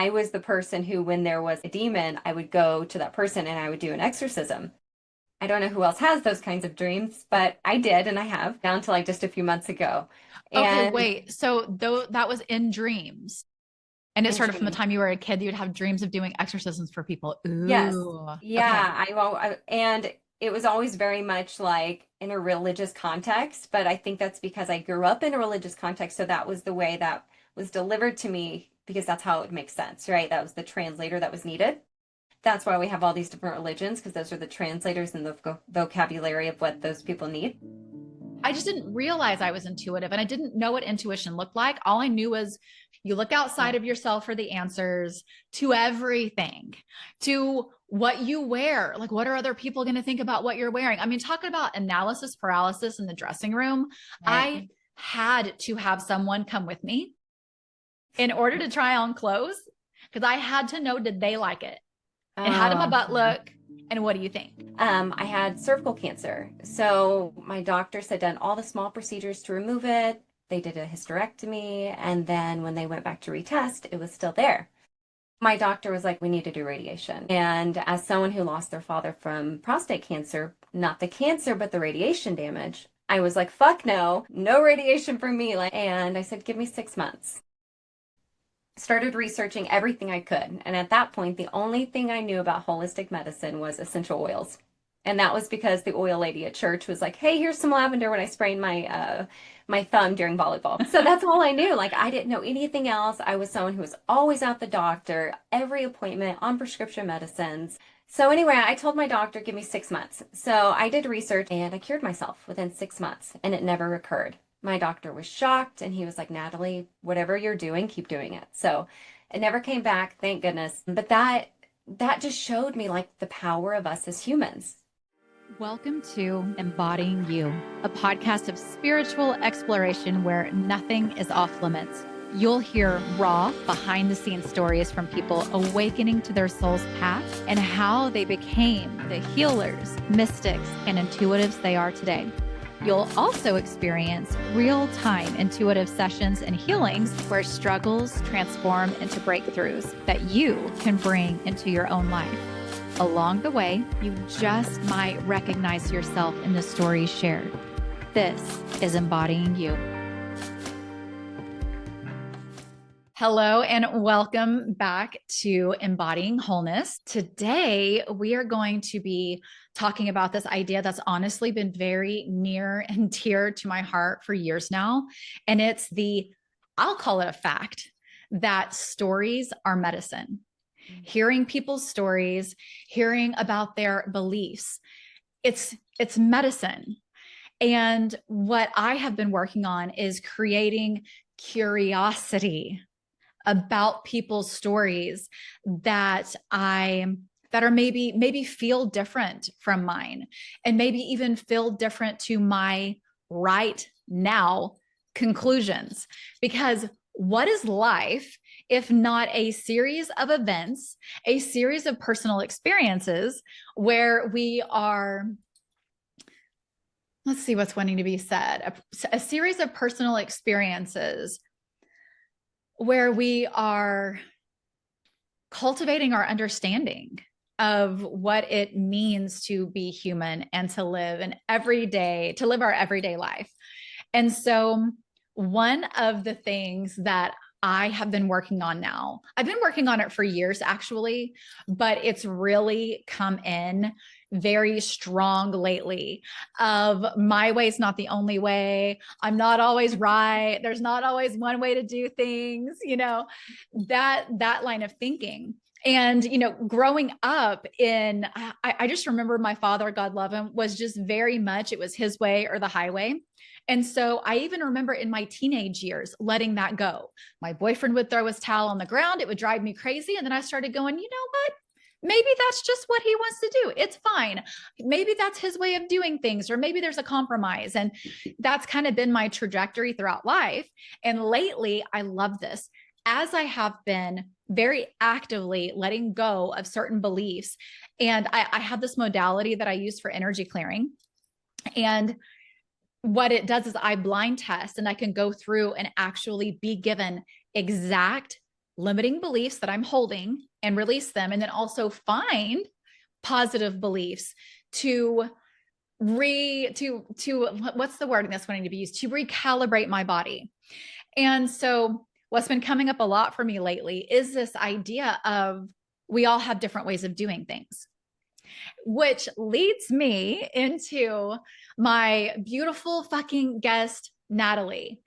I was the person who, when there was a demon, I would go to that person and I would do an exorcism. I don't know who else has those kinds of dreams, but I did and I have down to like just a few months ago. Okay, And wait. So though that was in dreams. And it in started from the dreams. time you were a kid, you'd have dreams of doing exorcisms for people. Yes. Ooh. Okay. Yeah, and it was always very much like in a religious context, but I think that's because I grew up in a religious context, so that was the way that was delivered to me because that's how it would make sense, right? That was the translator that was needed. That's why we have all these different religions because those are the translators and the vocabulary of what those people need. I just didn't realize I was intuitive and I didn't know what intuition looked like. All I knew was you look outside of yourself for the answers to everything, to what you wear. Like, what are other people going to think about what you're wearing? I mean, talking about analysis paralysis in the dressing room, I Right. had to have someone come with me in order to try on clothes because I had to know, did they like it? And how did my Oh, butt yeah. look? And what do you think? I had cervical cancer. So my doctors had done all the small procedures to remove it. They did a hysterectomy. And then when they went back to retest, it was still there. My doctor was like, we need to do radiation. And as someone who lost their father from prostate cancer, not the cancer, but the radiation damage, I was like, fuck no, no radiation for me. Like, and I said, give me 6 months. Started researching everything I could. And at that point, the only thing I knew about holistic medicine was essential oils. And that was because the oil lady at church was like, "Hey, here's some lavender," when I sprained my thumb during volleyball. So that's all I knew. Like I didn't know anything else. I was someone who was always at the doctor, every appointment on prescription medicines. So anyway, I told my doctor, "Give me 6 months." So I did research and I cured myself within 6 months, and it never recurred. My doctor was shocked and he was like, "Natalie, whatever you're doing, keep doing it." So it never came back, thank goodness. But that just showed me like the power of us as humans. Welcome to Embodying You, a podcast of spiritual exploration where nothing is off limits. You'll hear raw, behind the scenes stories from people awakening to their soul's path and how they became the healers, mystics, and intuitives they are today. You'll also experience real-time intuitive sessions and healings where struggles transform into breakthroughs that you can bring into your own life. Along the way, you just might recognize yourself in the stories shared. This is Embodying You. Hello, and welcome back to Embodying Wholeness. Today, we are going to be talking about this idea that's honestly been very near and dear to my heart for years now. And it's I'll call it a fact, that stories are medicine. Hearing people's stories, hearing about their beliefs, it's medicine. And what I have been working on is creating curiosity about people's stories that are maybe feel different from mine, and maybe even feel different to my right now conclusions. Because what is life if not a series of events, a series of personal experiences where we are, let's see what's wanting to be said, a series of personal experiences where we are cultivating our understanding of what it means to be human and to live our everyday life. And so one of the things that I have been working on now, I've been working on it for years actually, but it's really come in very strong lately of my way is not the only way. I'm not always right. There's not always one way to do things, that line of thinking. And, growing up I just remember my father, God love him, was just very much, it was his way or the highway. And so I even remember in my teenage years letting that go. My boyfriend would throw his towel on the ground. It would drive me crazy. And then I started going, you know what? Maybe that's just what he wants to do. It's fine. Maybe that's his way of doing things, or maybe there's a compromise. And that's kind of been my trajectory throughout life. And lately, I love this. As I have been very actively letting go of certain beliefs, and I have this modality that I use for energy clearing. And what it does is I blind test, and I can go through and actually be given exact limiting beliefs that I'm holding and release them, and then also find positive beliefs to what's the word that's wanting to be used, to recalibrate my body. And so what's been coming up a lot for me lately is this idea of we all have different ways of doing things, which leads me into my beautiful fucking guest, Natalie.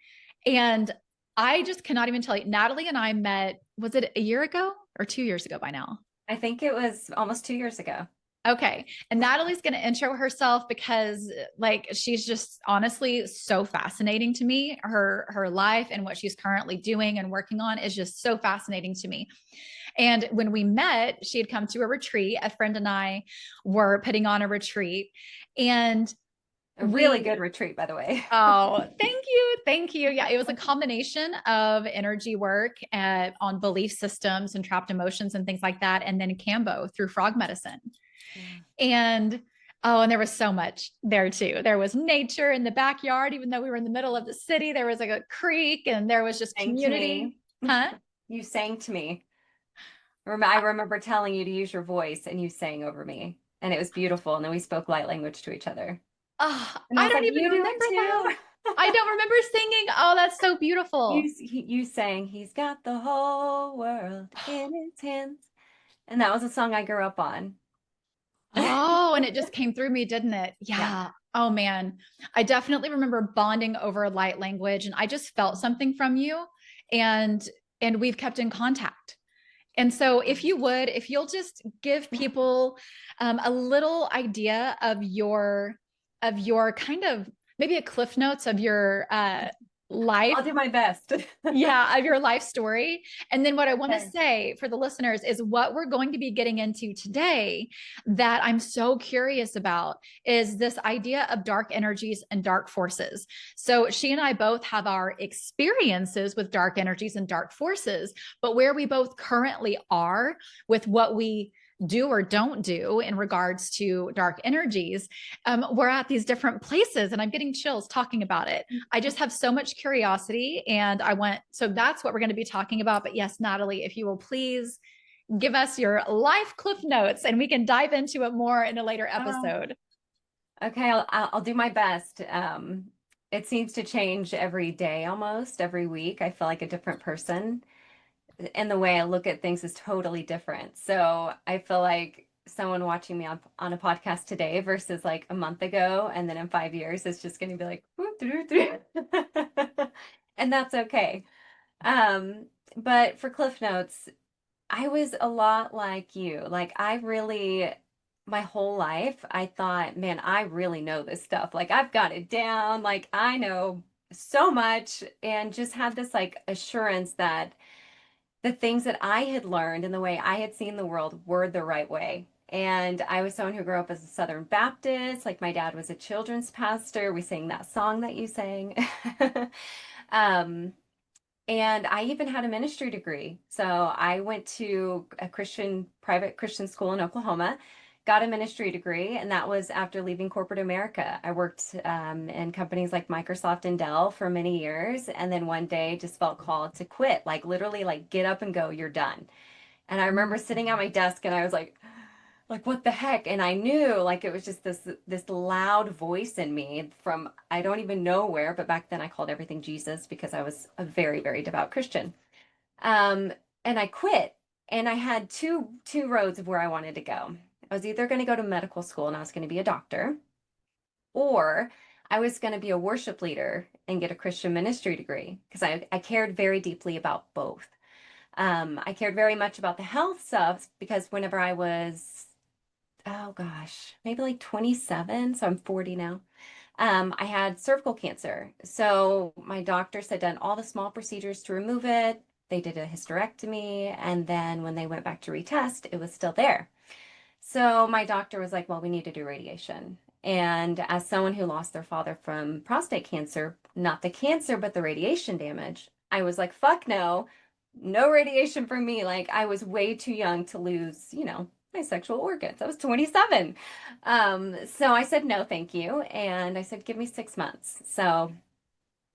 And I just cannot even tell you, Natalie and I met, was it a year ago or 2 years ago by now? I think it was almost 2 years ago. Okay. And Natalie's going to intro herself because like she's just honestly so fascinating to me. Her life and what she's currently doing and working on is just so fascinating to me. And when we met, she had come to a retreat. A friend and I were putting on a retreat, and A really good retreat, by the way. oh, thank you. Thank you. Yeah, it was a combination of energy work on belief systems and trapped emotions and things like that. And then Cambo through frog medicine. Yeah. And oh, and there was so much there too. There was nature in the backyard, even though we were in the middle of the city. There was like a creek, and there was just community. Huh? You sang to me. I remember telling you to use your voice, and you sang over me, and it was beautiful. And then we spoke light language to each other. Oh, And I was don't like, even "You do remember it that. too." I don't remember singing. Oh, that's so beautiful. You sang, "He's got the whole world in his hands," and that was a song I grew up on. Oh, and it just came through me, didn't it? Yeah. Yeah. Oh man. I definitely remember bonding over light language, and I just felt something from you, and we've kept in contact. And so if you'll just give people a little idea of your kind of maybe a cliff notes of your life. I'll do my best. Yeah, of your life story. And then what I want to Okay. say for the listeners is what we're going to be getting into today that I'm so curious about is this idea of dark energies and dark forces. So she and I both have our experiences with dark energies and dark forces, but where we both currently are with what we do or don't do in regards to dark energies, we're at these different places, and I'm getting chills talking about it. I just have so much curiosity, and so that's what we're going to be talking about. But yes, Natalie, if you will please give us your life cliff notes, and we can dive into it more in a later episode. Okay, I'll do my best. It seems to change every day, almost every week. I feel like a different person, and the way I look at things is totally different. So I feel like someone watching me on a podcast today versus like a month ago, and then in 5 years, it's just going to be like, whoop, doo, doo, doo. And that's okay. But for Cliff Notes, I was a lot like you. Like my whole life, I thought, man, I really know this stuff. Like I've got it down. Like I know so much, and just had this like assurance that the things that I had learned and the way I had seen the world were the right way. And I was someone who grew up as a Southern Baptist. Like my dad was a children's pastor. We sang that song that you sang. um, and I even had a ministry degree. So I went to a private Christian school in Oklahoma, got a ministry degree, and that was after leaving corporate America. I worked in companies like Microsoft and Dell for many years, and then one day just felt called to quit, like literally, like get up and go, you're done. And I remember sitting at my desk, and I was like what the heck? And I knew like it was just this loud voice in me from I don't even know where, but back then I called everything Jesus because I was a very, very devout Christian. Um, and I quit, and I had two roads of where I wanted to go. I was either going to go to medical school and I was going to be a doctor, or I was going to be a worship leader and get a Christian ministry degree because I cared very deeply about both. I cared very much about the health stuff because whenever I was, oh gosh, maybe like 27, so I'm 40 now. I had cervical cancer. So my doctors had done all the small procedures to remove it. They did a hysterectomy, and then when they went back to retest, it was still there. So my doctor was like, well, we need to do radiation. And as someone who lost their father from prostate cancer, not the cancer, but the radiation damage, I was like, fuck no, no radiation for me. Like I was way too young to lose, my sexual organs. I was 27. So I said, no, thank you. And I said, give me 6 months. So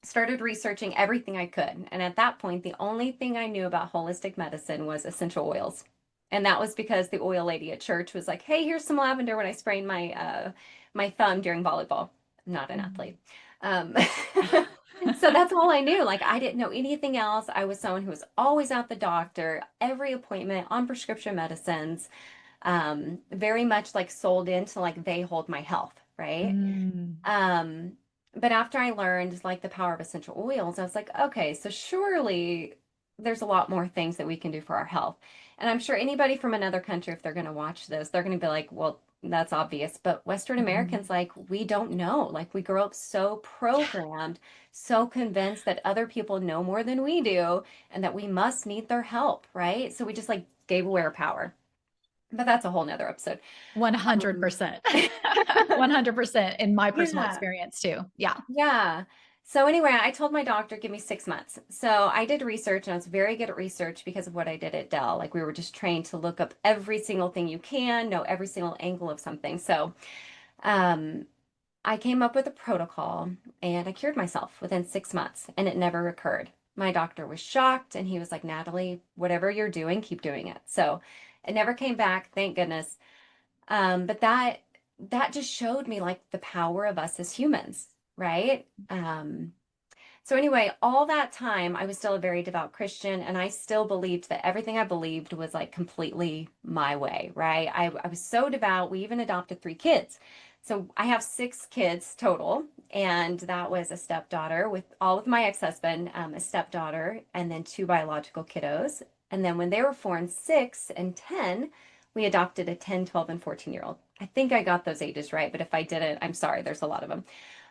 started researching everything I could. And at that point, the only thing I knew about holistic medicine was essential oils. And that was because the oil lady at church was like, "Hey, here's some lavender," when I sprained my thumb during volleyball. I'm not an Mhm. athlete. Um, so that's all I knew. Like I didn't know anything else. I was someone who was always at the doctor, every appointment on prescription medicines, very much like sold into like they hold my health, right? Mm. Um, but after I learned like the power of essential oils, I was like, okay, so surely there's a lot more things that we can do for our health. And I'm sure anybody from another country, if they're going to watch this, they're going to be like, well, that's obvious. But Western Mhm. Americans, like, we don't know. Like, we grow up so programmed, so convinced that other people know more than we do and that we must need their help, right? So we just like gave away our power. But that's a whole nother episode. Um, 100%. 100% in my personal yeah. experience too. Yeah. Yeah. So anyway, I told my doctor, give me 6 months. So I did research and I was very good at research because of what I did at Dell. Like we were just trained to look up every single thing you can, know every single angle of something. So um, I came up with a protocol and I cured myself within 6 months and it never recurred. My doctor was shocked and he was like, "Natalie, whatever you're doing, keep doing it." So it never came back, thank goodness. But that just showed me like the power of us as humans, right? So anyway, all that time I was still a very devout Christian and I still believed that everything I believed was like completely my way, right? I was so devout. We even adopted 3 kids. So I have 6 kids total, and that was a stepdaughter with all with my ex-husband, a stepdaughter, and then 2 biological kiddos. And then when they were 4 and 6 and 10, we adopted a 10, 12, and 14-year-old. I think I got those ages right, but if I didn't, I'm sorry, there's a lot of them.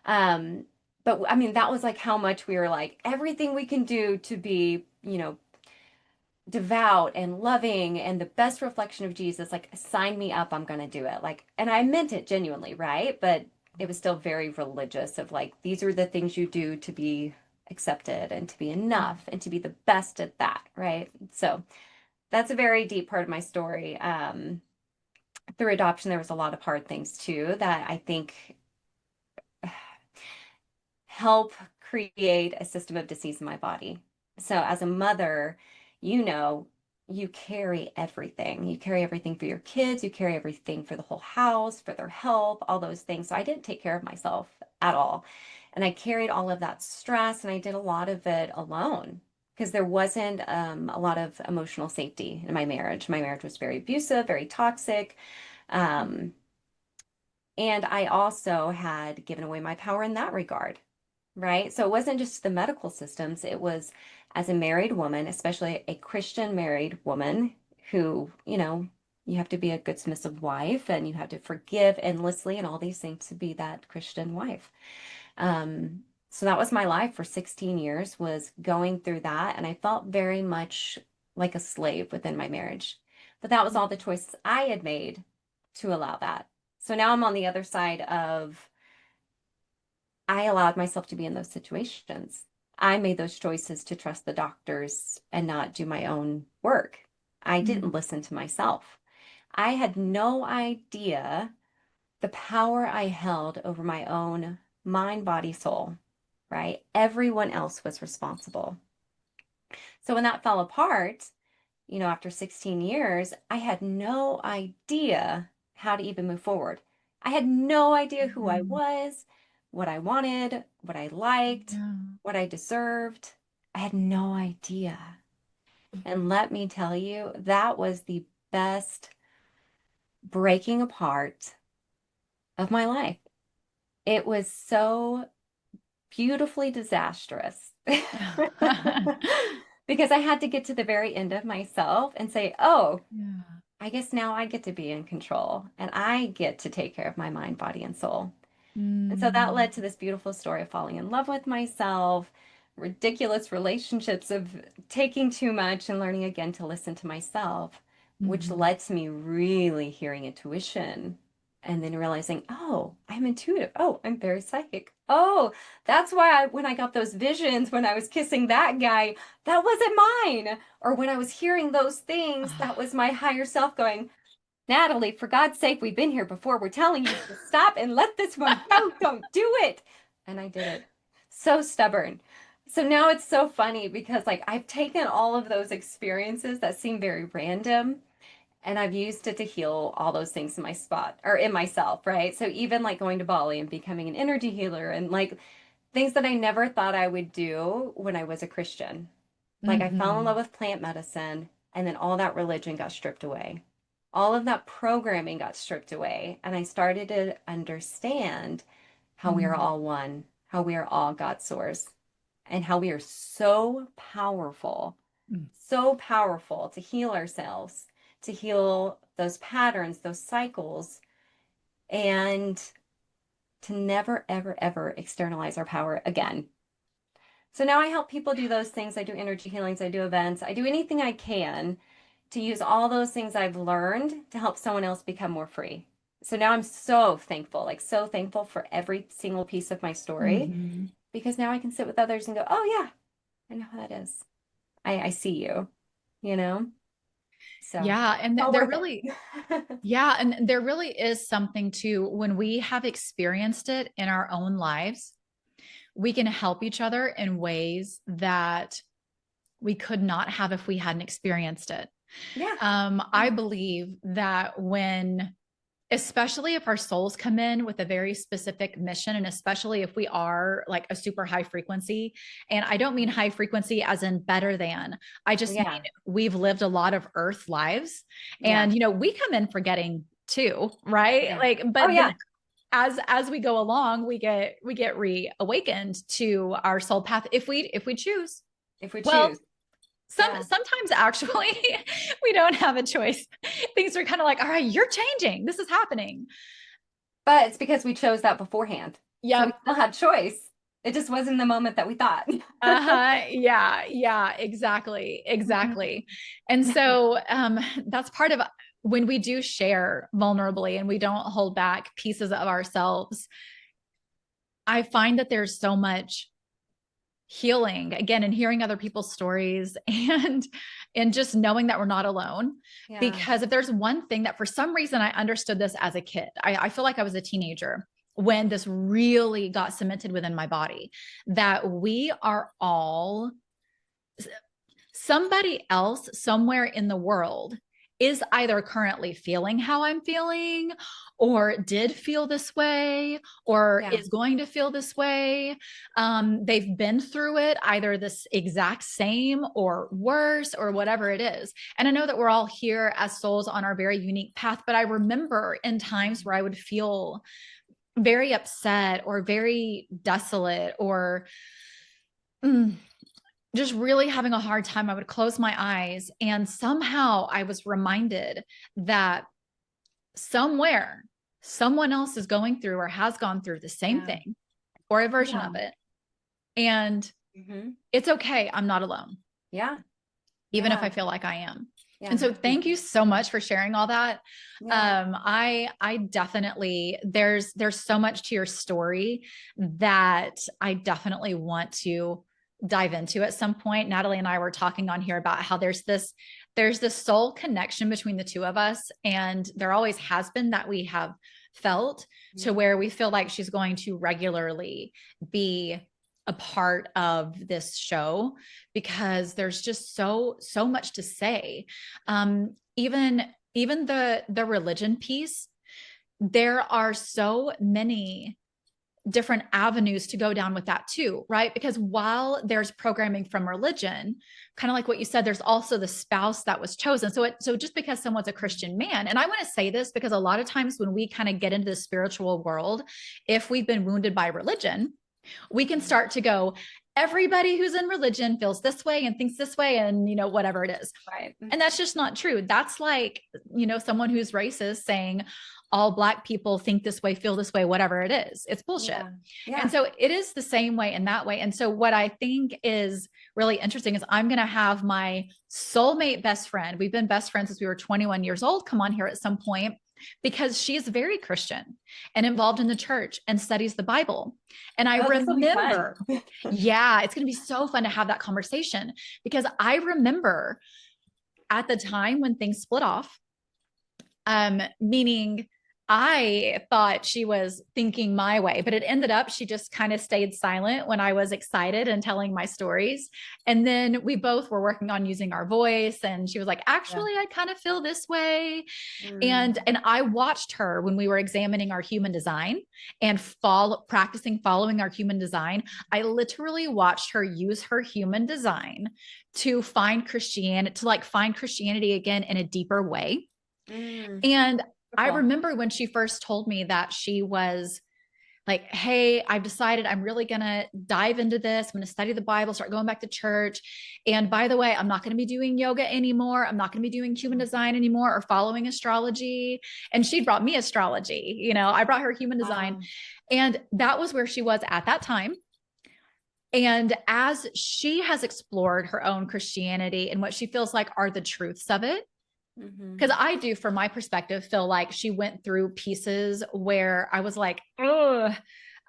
Um, but I mean, that was like how much we were like, everything we can do to be, devout and loving and the best reflection of Jesus, like, sign me up, I'm going to do it. Like, and I meant it genuinely, right? But it was still very religious of like, these are the things you do to be accepted and to be enough and to be the best at that, right? So that's a very deep part of my story. Through adoption, there was a lot of hard things too that I think help create a system of disease in my body. So as a mother, you know, you carry everything. You carry everything for your kids, you carry everything for the whole house, for their health, all those things. So I didn't take care of myself at all. And I carried all of that stress and I did a lot of it alone because there wasn't a lot of emotional safety in my marriage. My marriage was very abusive, very toxic. Um, and I also had given away my power in that regard, right? So it wasn't just the medical systems, it was as a married woman, especially a Christian married woman who, you have to be a good submissive wife and you have to forgive endlessly and all these things to be that Christian wife. Um, so that was my life for 16 years was going through that and I felt very much like a slave within my marriage. But that was all the choices I had made to allow that. So now I'm on the other side of I allowed myself to be in those situations. I made those choices to trust the doctors and not do my own work. I didn't Mm. listen to myself. I had no idea the power I held over my own mind, body, soul, right? Everyone else was responsible. So when that fell apart, after 16 years, I had no idea how to even move forward. I had no idea who I Mm. was, what I wanted, what I liked, Yeah. what I deserved. I had no idea. And let me tell you, that was the best breaking apart of my life. It was so beautifully disastrous because I had to get to the very end of myself and say, oh, Yeah. I guess now I get to be in control and I get to take care of my mind, body, and soul. And so that Mm. led to this beautiful story of falling in love with myself, ridiculous relationships of taking too much and learning again to listen to myself, which Mhm. led to me really hearing intuition and then realizing, oh, I'm intuitive. Oh, I'm very psychic. Oh, that's why when I got those visions when I was kissing that guy, that wasn't mine. Or when I was hearing those things, that Ah. was my higher self going, "Natalie, for God's sake, we've been here before. We're telling you to stop and let this one go. Don't do it." And I did it. So stubborn. So now it's so funny because like I've taken all of those experiences that seem very random and I've used it to heal all those things in my spot or in myself, right? So even like going to Bali and becoming an energy healer and like things that I never thought I would do when I was a Christian. Like I fell in love Hmm. with plant medicine and then all that religion got stripped away. All of that programming got stripped away and I started to understand how we are Hmm. all one, how we are all God's source, and how we are so powerful to heal ourselves, to heal those patterns, those cycles, and to never, ever, ever externalize our power again. So now I help people do those things. I do energy healings, I do events, I do anything I can to use all those things I've learned to help someone else become more free. So now I'm so thankful, like so thankful for every single piece of my story Hmm. because now I can sit with others and go, oh, yeah, I know how that is. I see you, you know? So Yeah. And it's all there worth really, it. yeah. And there really is something to when we have experienced it in our own lives, we can help each other in ways that we could not have if we hadn't experienced it. Yeah. I Yeah. believe that when, especially if our souls come in with a very specific mission, and especially if we are like a super high frequency, and I don't mean high frequency as in better than, I just mean Yeah. we've lived a lot of earth lives. Yeah. And, we come in forgetting too, right? Yeah. Like, Oh, but then yeah. as we go along, we get reawakened to our soul path if we choose. If we Well, choose. Yeah. sometimes actually we don't have a choice. Things are kind of like, all right, you're changing. This is happening. But it's because we chose that beforehand. So we Yep. still had choice. It just wasn't the moment that we thought. Uh-huh. Yeah, yeah, exactly. Mhm. Exactly. And so that's part of when we do share vulnerably and we don't hold back pieces of ourselves. I find that there's so much healing again and hearing other people's stories and just knowing that we're not alone, Yeah. because if there's one thing that for some reason I understood this as a kid, I feel like I was a teenager when this really got cemented within my body, that we are all somebody else somewhere in the world is either currently feeling how I'm feeling, or did feel this way, or Yeah. is going to feel this way. They've been through it, either this exact same or worse, or whatever it is. And I know that we're all here as souls on our very unique path, but I remember in times where I would feel very upset or very desolate or mm, just really having a hard time, I would close my eyes and somehow I was reminded that somewhere someone else is going through or has gone through the same Yeah. thing or a version Yeah. of it. And Hmm. it's okay. I'm not alone, Yeah. even if Yeah. I feel like I am. And Yeah. so thank you so much for sharing all that. Yeah. I definitely there's so much to your story that I definitely want to dive into at some point. Natalie and I were talking on here about how there's this soul connection between the two of us, and there always has been, that we have felt, to Mhm. where we feel like she's going to regularly be a part of this show, because there's just so much to say. Even the religion piece, there are so many different avenues to go down with that too, right? Because while there's programming from religion, kind of like what you said, there's also the spouse that was chosen. So just because someone's a Christian man, and I want to say this because a lot of times when we kind of get into the spiritual world, if we've been wounded by religion, we can start to go, everybody who's in religion feels this way and thinks this way, and whatever it is. Right. And that's just not true. That's like, someone who's racist saying all Black people think this way, feel this way, whatever it is. It's bullshit. Yeah. And Yeah. so it is the same way in that way. And so what I think is really interesting is I'm going to have my soulmate best friend. We've been best friends since we were 21 years old, come on here at some point, because she is very Christian and involved in the church and studies the Bible. And I Oh, this will be fun. remember, yeah, it's going to be so fun to have that conversation, because I remember at the time when things split off, meaning I thought she was thinking my way, but it ended up she just kind of stayed silent when I was excited and telling my stories. And then we both were working on using our voice. And she was like, Yeah. actually, I kind of feel this way. Mm. And I watched her when we were examining our human design and practicing following our human design. I literally watched her use her human design to find Christianity, to like find Christianity again in a deeper way. Mm. And I Beautiful. remember when she first told me that she was like, hey, I've decided I'm really going to dive into this. I'm going to study the Bible, start going back to church. And by the way, I'm not going to be doing yoga anymore. I'm not going to be doing human design anymore or following astrology. And she brought me astrology. You know, I brought her human design. And that was where she was at that time. And as she has explored her own Christianity and what she feels like are the truths of it, because I do, from my perspective, feel like she went through pieces where I was like, ugh,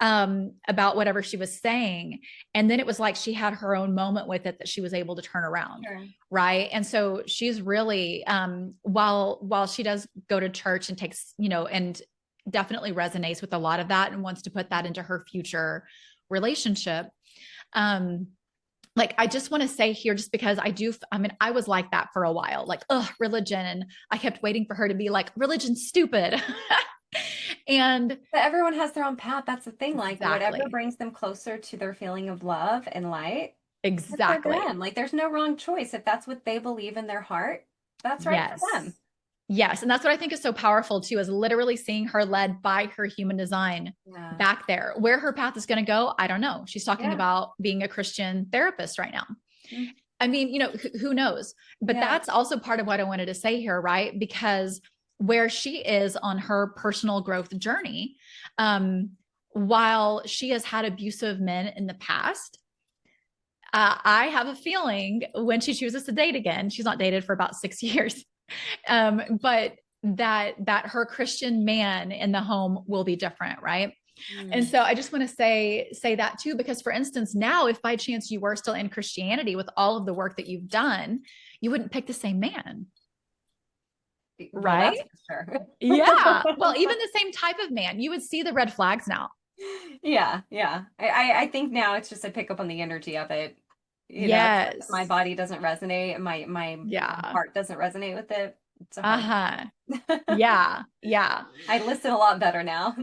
about whatever she was saying. And then it was like she had her own moment with it that she was able to turn around. Sure. Right. And so she's really, while she does go to church and takes, you know, and definitely resonates with a lot of that and wants to put that into her future relationship. Like, I just want to say here, just because I mean, I was like that for a while, like, religion. And I kept waiting for her to be like, religion's stupid. And But everyone has their own path. That's the thing. Like whatever exactly, brings them closer to their feeling of love and light, good for exactly. them. Like there's no wrong choice. If that's what they believe in their heart, that's right for them. Yes. Yes. And that's what I think is so powerful too, is literally seeing her led by her human design Yeah. back there. Where her path is going to go, I don't know. She's talking Yeah. about being a Christian therapist right now. Mm. I mean, you know, who knows? But Yeah. that's also part of what I wanted to say here, right? Because where she is on her personal growth journey, while she has had abusive men in the past, I have a feeling when she chooses to date again, she's not dated for about 6 years, but that her Christian man in the home will be different, right? And Mm. so I just want to say that too, because for instance, now if by chance you were still in Christianity with all of the work that you've done, you wouldn't pick the same man, Well, right? that's for sure. Yeah. Well, even the same type of man, you would see the red flags now. Yeah, yeah. I think now it's just I pick up on the energy of it. You know, it's like if my Yes. body doesn't resonate, my Yeah. heart doesn't resonate with it. It's a hard Uh-huh. one. Yeah. Yeah. I listen a lot better now.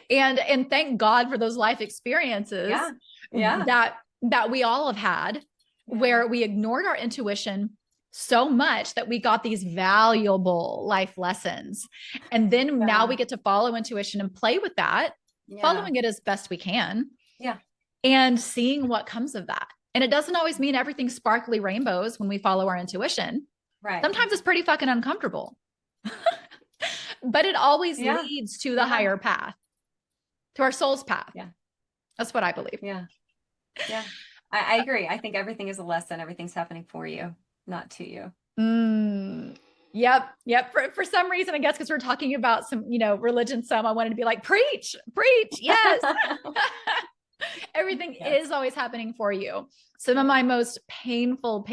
And thank God for those life experiences Yeah. Yeah. that we all have had, Yeah. where we ignored our intuition so much that we got these valuable life lessons. And then now Yeah. we get to follow intuition and play with that, Yeah. following it as best we can Yeah. and seeing what comes of that. And it doesn't always mean everything's sparkly rainbows when we follow our intuition. Right. Sometimes it's pretty fucking uncomfortable, but it always Yeah. leads to the Yeah. higher path, to our soul's path. Yeah. That's what I believe. Yeah. Yeah. I agree. I think everything is a lesson. Everything's happening for you, not to you. Mm, yep. Yep. For some reason, I guess, because we're talking about some, you know, religion, some I wanted to be like, preach, preach. Yes. Everything Yes. is always happening for you. Some of my most painful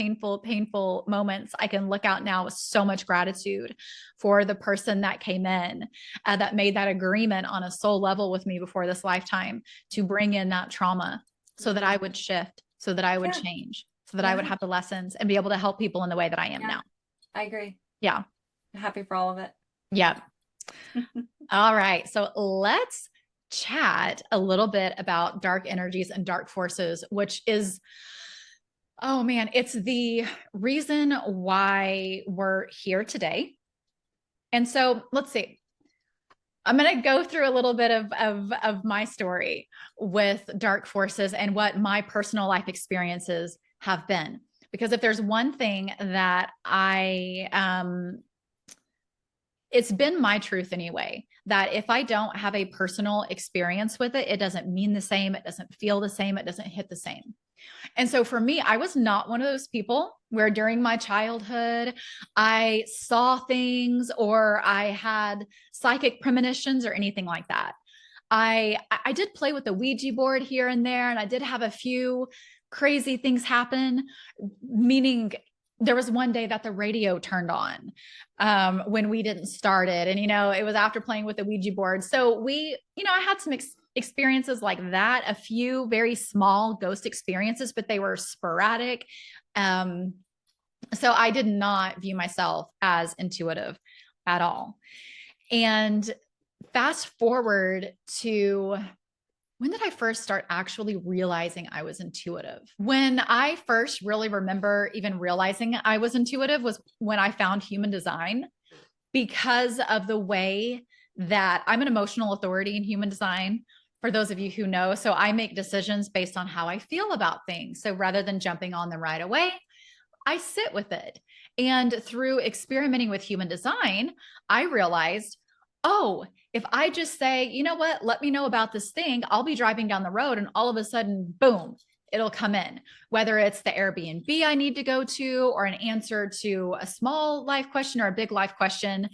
moments, I can look out now with so much gratitude for the person that came in, that made that agreement on a soul level with me before this lifetime to bring in that trauma so that I would shift, so that I would Yeah. change, so that I would have the lessons and be able to help people in the way that I am Yeah. now. I agree. Yeah. I'm happy for all of it. Yeah. All right. So let's chat a little bit about dark energies and dark forces, which is, oh man, it's the reason why we're here today. And so let's see. I'm going to go through a little bit of my story with dark forces and what my personal life experiences have been. Because if there's one thing that it's been my truth anyway, that if I don't have a personal experience with it, it doesn't mean the same. It doesn't feel the same. It doesn't hit the same. And so for me, I was not one of those people where during my childhood, I saw things or I had psychic premonitions or anything like that. I did play with the Ouija board here and there, and I did have a few crazy things happen, meaning there was one day that the radio turned on when we didn't start it. And, it was after playing with the Ouija board. So I had some experiences like that, a few very small ghost experiences, but they were sporadic. So I did not view myself as intuitive at all. And fast forward to, when did I first start actually realizing I was intuitive? When I first really remember even realizing I was intuitive was when I found human design, because of the way that I'm an emotional authority in human design, for those of you who know. So I make decisions based on how I feel about things. So rather than jumping on them right away, I sit with it. And through experimenting with human design, I realized, oh, if I just say, you know what, let me know about this thing, I'll be driving down the road and all of a sudden, boom, it'll come in, whether it's the Airbnb I need to go to or an answer to a small life question or a big life question.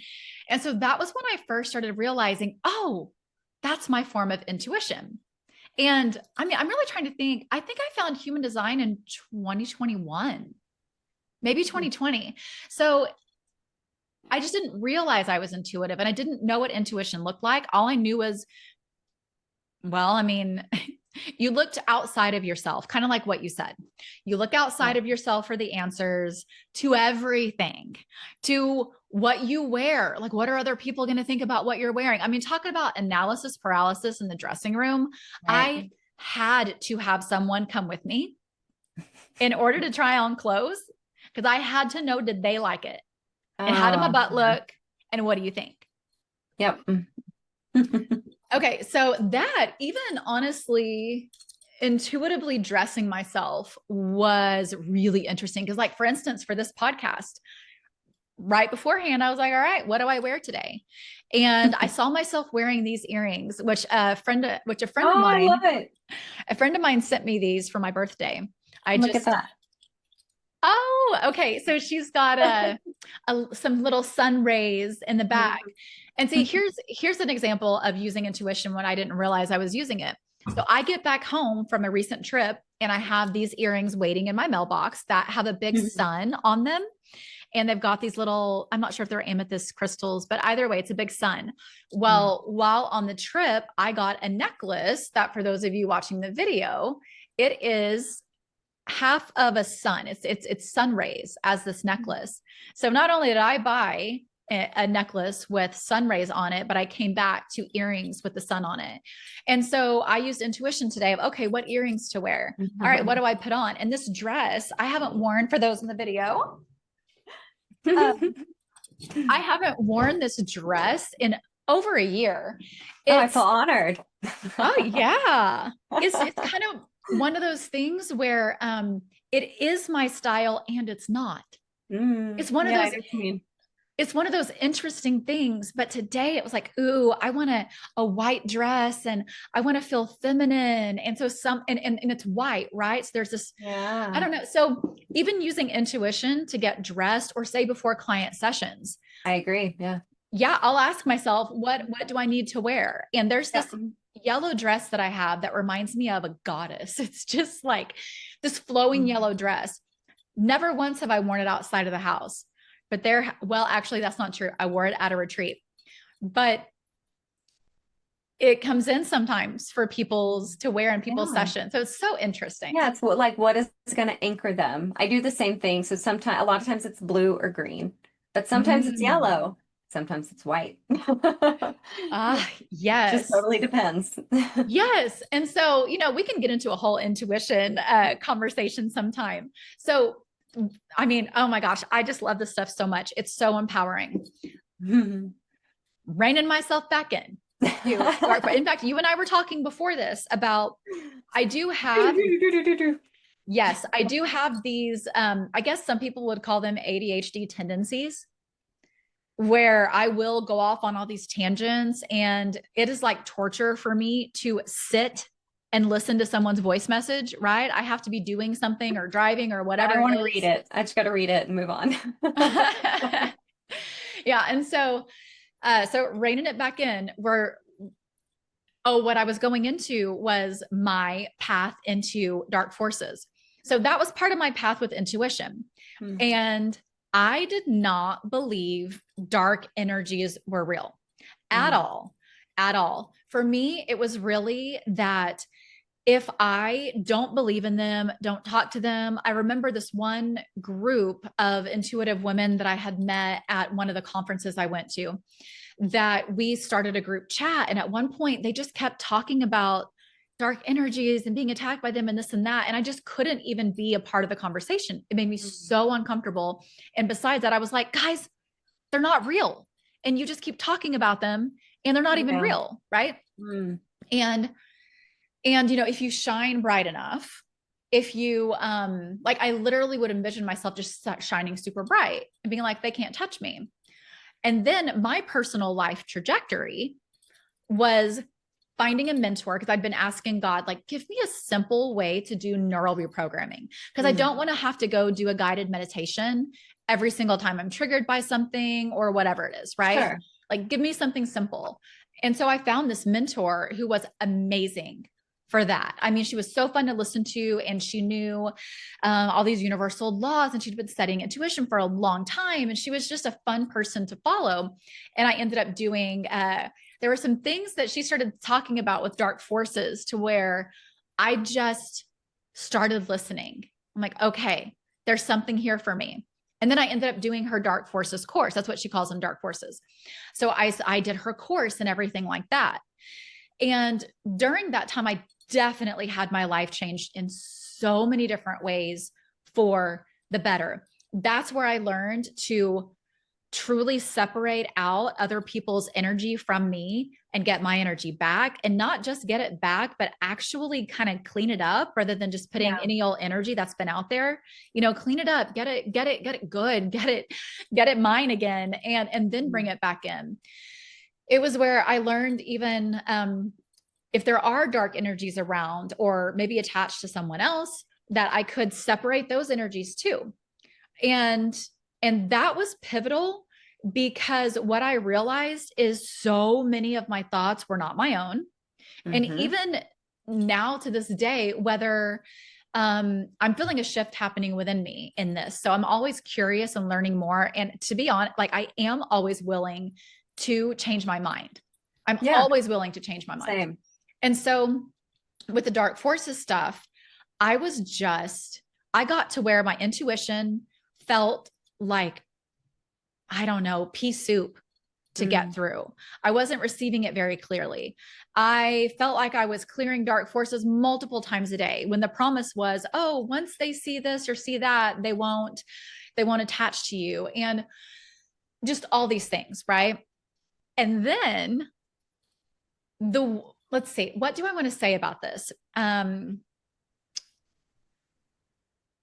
And so that was when I first started realizing, oh, that's my form of intuition. And I mean, I'm really trying to think, I think I found human design in 2021, maybe 2020. So I just didn't realize I was intuitive, and I didn't know what intuition looked like. All I knew was, well, I mean, you looked outside of yourself, kind of like what you said. You look outside of yourself for the answers to everything, to what you wear. Like, what are other people going to think about what you're wearing? I mean, talking about analysis paralysis in the dressing room, I had to have someone come with me in order to try on clothes, because I had to know, did they like it? And how did my butt look? And what do you think? Yep. Okay. So that, even honestly, intuitively dressing myself was really interesting. Cause, like, for instance, for this podcast, right beforehand, I was like, all right, what do I wear today? And I saw myself wearing these earrings, which a friend of mine, I love it. a friend of mine sent me these for my birthday. Look at that. Oh, okay. So she's got some little sun rays in the back. And see, here's an example of using intuition when I didn't realize I was using it. So I get back home from a recent trip and I have these earrings waiting in my mailbox that have a big sun on them. And they've got these little, I'm not sure if they're amethyst crystals, but either way, it's a big sun. Well, while on the trip, I got a necklace that, for those of you watching the video, it is half of a sun. It's sun rays as this necklace. So not only did I buy a necklace with sun rays on it, but I came back to earrings with the sun on it. And so I used intuition today of, okay, what earrings to wear? All right, what do I put on? And this dress I haven't worn, for those in the video. I haven't worn this dress in over a year. I feel honored. Oh yeah. It's kind of one of those things where it is my style and it's not. It's one of those, it's one of those interesting things. But today it was like, ooh, I want a white dress and I want to feel feminine. And so and it's white, right? So there's this, I don't know. So even using intuition to get dressed, or say before client sessions. I agree. Yeah. I'll ask myself, what do I need to wear? And there's this yellow dress that I have that reminds me of a goddess. It's just like this flowing yellow dress. Never once have I worn it outside of the house, but well, actually that's not true. I wore it at a retreat, but it comes in sometimes for people's to wear in people's sessions. So it's so interesting. Yeah. It's what is going to anchor them. I do the same thing. So a lot of times it's blue or green, but sometimes it's yellow. Sometimes it's white. Yes. Just totally depends. Yes. And so, we can get into a whole intuition conversation sometime. So, I mean, oh my gosh, I just love this stuff so much. It's so empowering. Reining myself back in. In fact, you and I were talking before this about, I do have these, I guess some people would call them ADHD tendencies, where I will go off on all these tangents, and it is like torture for me to sit and listen to someone's voice message, right? I have to be doing something or driving or whatever. I want to read it. I just got to read it and move on. Yeah. And so reining it back in, what I was going into was my path into dark forces. So that was part of my path with intuition. Hmm. And I did not believe dark energies were real at Hmm. all, at all. For me, it was really that if I don't believe in them, don't talk to them. I remember this one group of intuitive women that I had met at one of the conferences I went to, that we started a group chat. And at one point, they just kept talking about dark energies and being attacked by them and this and that. And I just couldn't even be a part of the conversation. It made me Hmm. so uncomfortable. And besides that, I was like, guys, they're not real. And you just keep talking about them and they're not even Yeah. real. Right. Hmm. And if you shine bright enough, if you like, I literally would envision myself just shining super bright and being like, they can't touch me. And then my personal life trajectory was finding a mentor, because I'd been asking God, like, give me a simple way to do neural reprogramming, because I Hmm. don't want to have to go do a guided meditation every single time I'm triggered by something or whatever it is, right? Sure. Like, give me something simple. And so I found this mentor who was amazing for that. I mean, she was so fun to listen to, and she knew all these universal laws, and she'd been studying intuition for a long time, and she was just a fun person to follow. And I ended up doing there were some things that she started talking about with dark forces, to where I just started listening. I'm like, okay, there's something here for me. And then I ended up doing her dark forces course. That's what she calls them, dark forces. So I did her course and everything like that. And during that time, I definitely had my life changed in so many different ways for the better. That's where I learned to truly separate out other people's energy from me and get my energy back, and not just get it back, but actually kind of clean it up, rather than just putting Yeah. any old energy that's been out there. Clean it up, get it good, get it mine again, and then bring it back in. It was where I learned, even if there are dark energies around or maybe attached to someone else, that I could separate those energies too. And and that was pivotal, because what I realized is so many of my thoughts were not my own. And Hmm. even now to this day, whether I'm feeling a shift happening within me in this, so I'm always curious and learning more. And to be honest, like, I am always willing to change my mind. I'm Yeah. always willing to change my mind. Same. And so with the dark forces stuff, I was just, I got to where my intuition felt like, I don't know, pea soup to get Mm. through. I wasn't receiving it very clearly. I felt like I was clearing dark forces multiple times a day, when the promise was, oh, once they see this or see that, they won't attach to you. And just all these things, right? And then let's see, what do I want to say about this?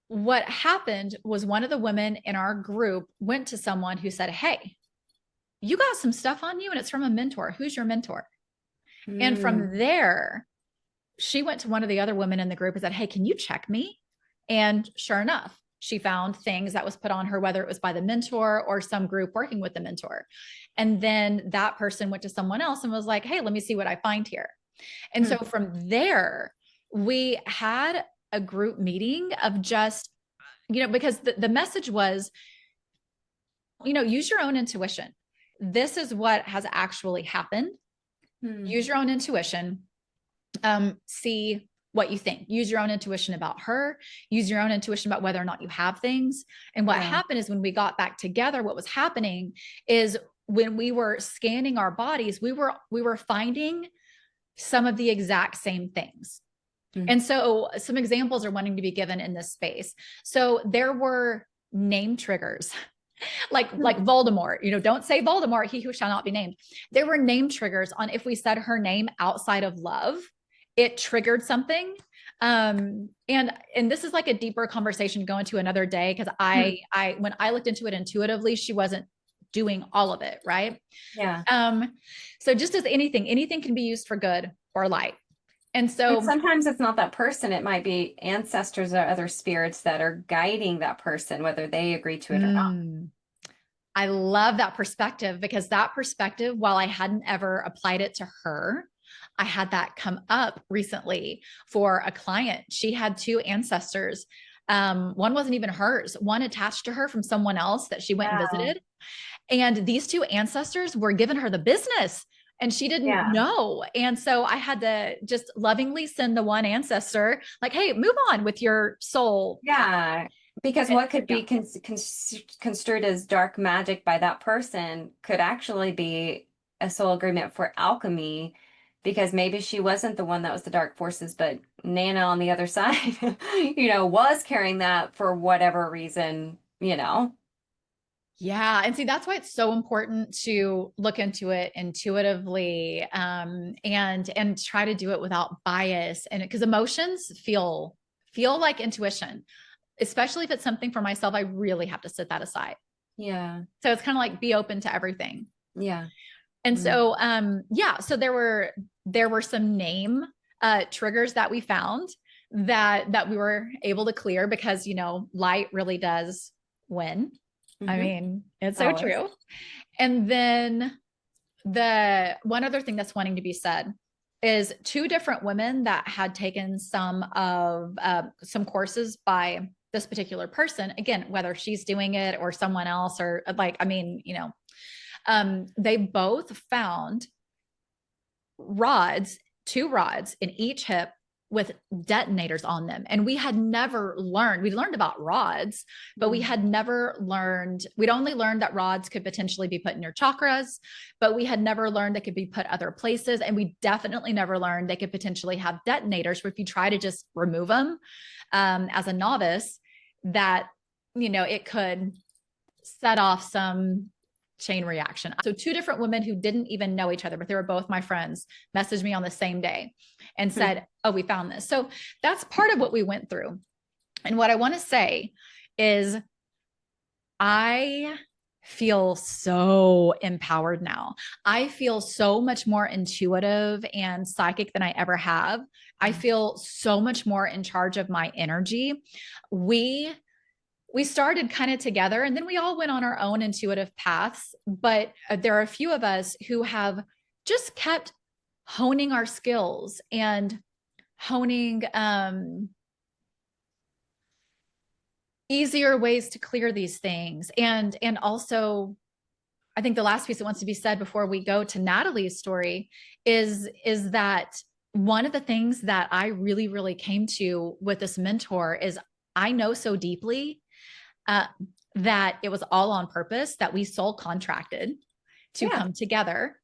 What happened was, one of the women in our group went to someone who said, hey, you got some stuff on you, and it's from a mentor. Who's your mentor? And Mm. from there, she went to one of the other women in the group and said, hey, can you check me? And sure enough, she found things that was put on her, whether it was by the mentor or some group working with the mentor. And then that person went to someone else and was like, hey, let me see what I find here. And Hmm. so from there, we had a group meeting of just, because the message was, use your own intuition. This is what has actually happened. Hmm. Use your own intuition. See what you think. Use your own intuition about her. Use your own intuition about whether or not you have things. And what Yeah. happened is, when we got back together, what was happening is, when we were scanning our bodies, we were finding some of the exact same things. Hmm. And so some examples are wanting to be given in this space. So there were name triggers, like Hmm. Voldemort, don't say Voldemort, he who shall not be named. There were name triggers on, if we said her name outside of love, it triggered something. And this is like a deeper conversation to go into another day, because Hmm. I when I looked into it intuitively, she wasn't doing all of it, right? Yeah. Um, so just as anything can be used for good or light. And And so sometimes it's not that person. It might be ancestors or other spirits that are guiding that person, whether they agree to it or not. mm, I love that perspective, because that perspective, while I hadn't ever applied it to her, I had that come up recently for a client. She had two ancestors One wasn't even hers, one attached to her from someone else that she went and Wow. visited. And these two ancestors were giving her the business and she didn't Yeah. know. And so I had to just lovingly send the one ancestor, like, hey, move on with your soul. Yeah. Because And, what could yeah. be construed as dark magic by that person could actually be a soul agreement for alchemy, because maybe she wasn't the one that was the dark forces, but Nana on the other side, was carrying that for whatever reason. Yeah. And see, that's why it's so important to look into it intuitively, and try to do it without bias. And because emotions feel like intuition, especially if it's something for myself, I really have to set that aside. Yeah. So it's kind of like be open to everything. Yeah. And Mm. so yeah, so there were some name triggers that we found that we were able to clear because light really does win. I Hmm. mean, it's so Always. true. And then the one other thing that's wanting to be said is two different women that had taken some courses by this particular person. Again, whether she's doing it or someone else, or like, I mean, they both found rods, two rods in each hip with detonators on them. And we learned about rods, but we had never learned, we'd only learned that rods could potentially be put in your chakras, but we had never learned they could be put other places. And we definitely never learned they could potentially have detonators where if you try to just remove them as a novice, that, it could set off some chain reaction. So two different women who didn't even know each other, but they were both my friends, messaged me on the same day and said, oh, we found this. So that's part of what we went through. And what I want to say is I feel so empowered now. I feel so much more intuitive and psychic than I ever have. I feel so much more in charge of my energy. We started kind of together and then we all went on our own intuitive paths. But there are a few of us who have just kept honing our skills and honing easier ways to clear these things. And also, I think the last piece that wants to be said before we go to Natalie's story is that one of the things that I really, really came to with this mentor is I know so deeply uh, that it was all on purpose, that we soul contracted to Yeah. come together,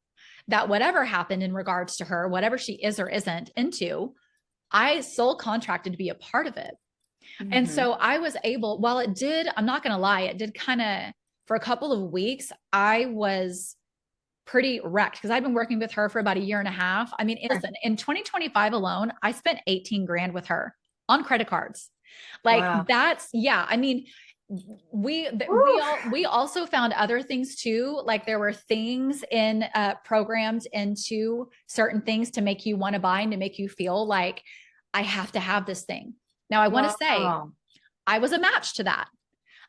that whatever happened in regards to her, whatever she is or isn't into, I soul contracted to be a part of it. And Hmm. so I was able, while it did, I'm not going to lie, it did kind of, for a couple of weeks, I was pretty wrecked because I'd been working with her for about a year and a half. I mean, listen, in 2025 alone, I spent 18 grand with her on credit cards. Like Wow. that's, yeah. I mean, Woo. we also found other things too. Like there were things in programs into certain things to make you want to buy and to make you feel like I have to have this thing. Now I want to say Wow. I was a match to that.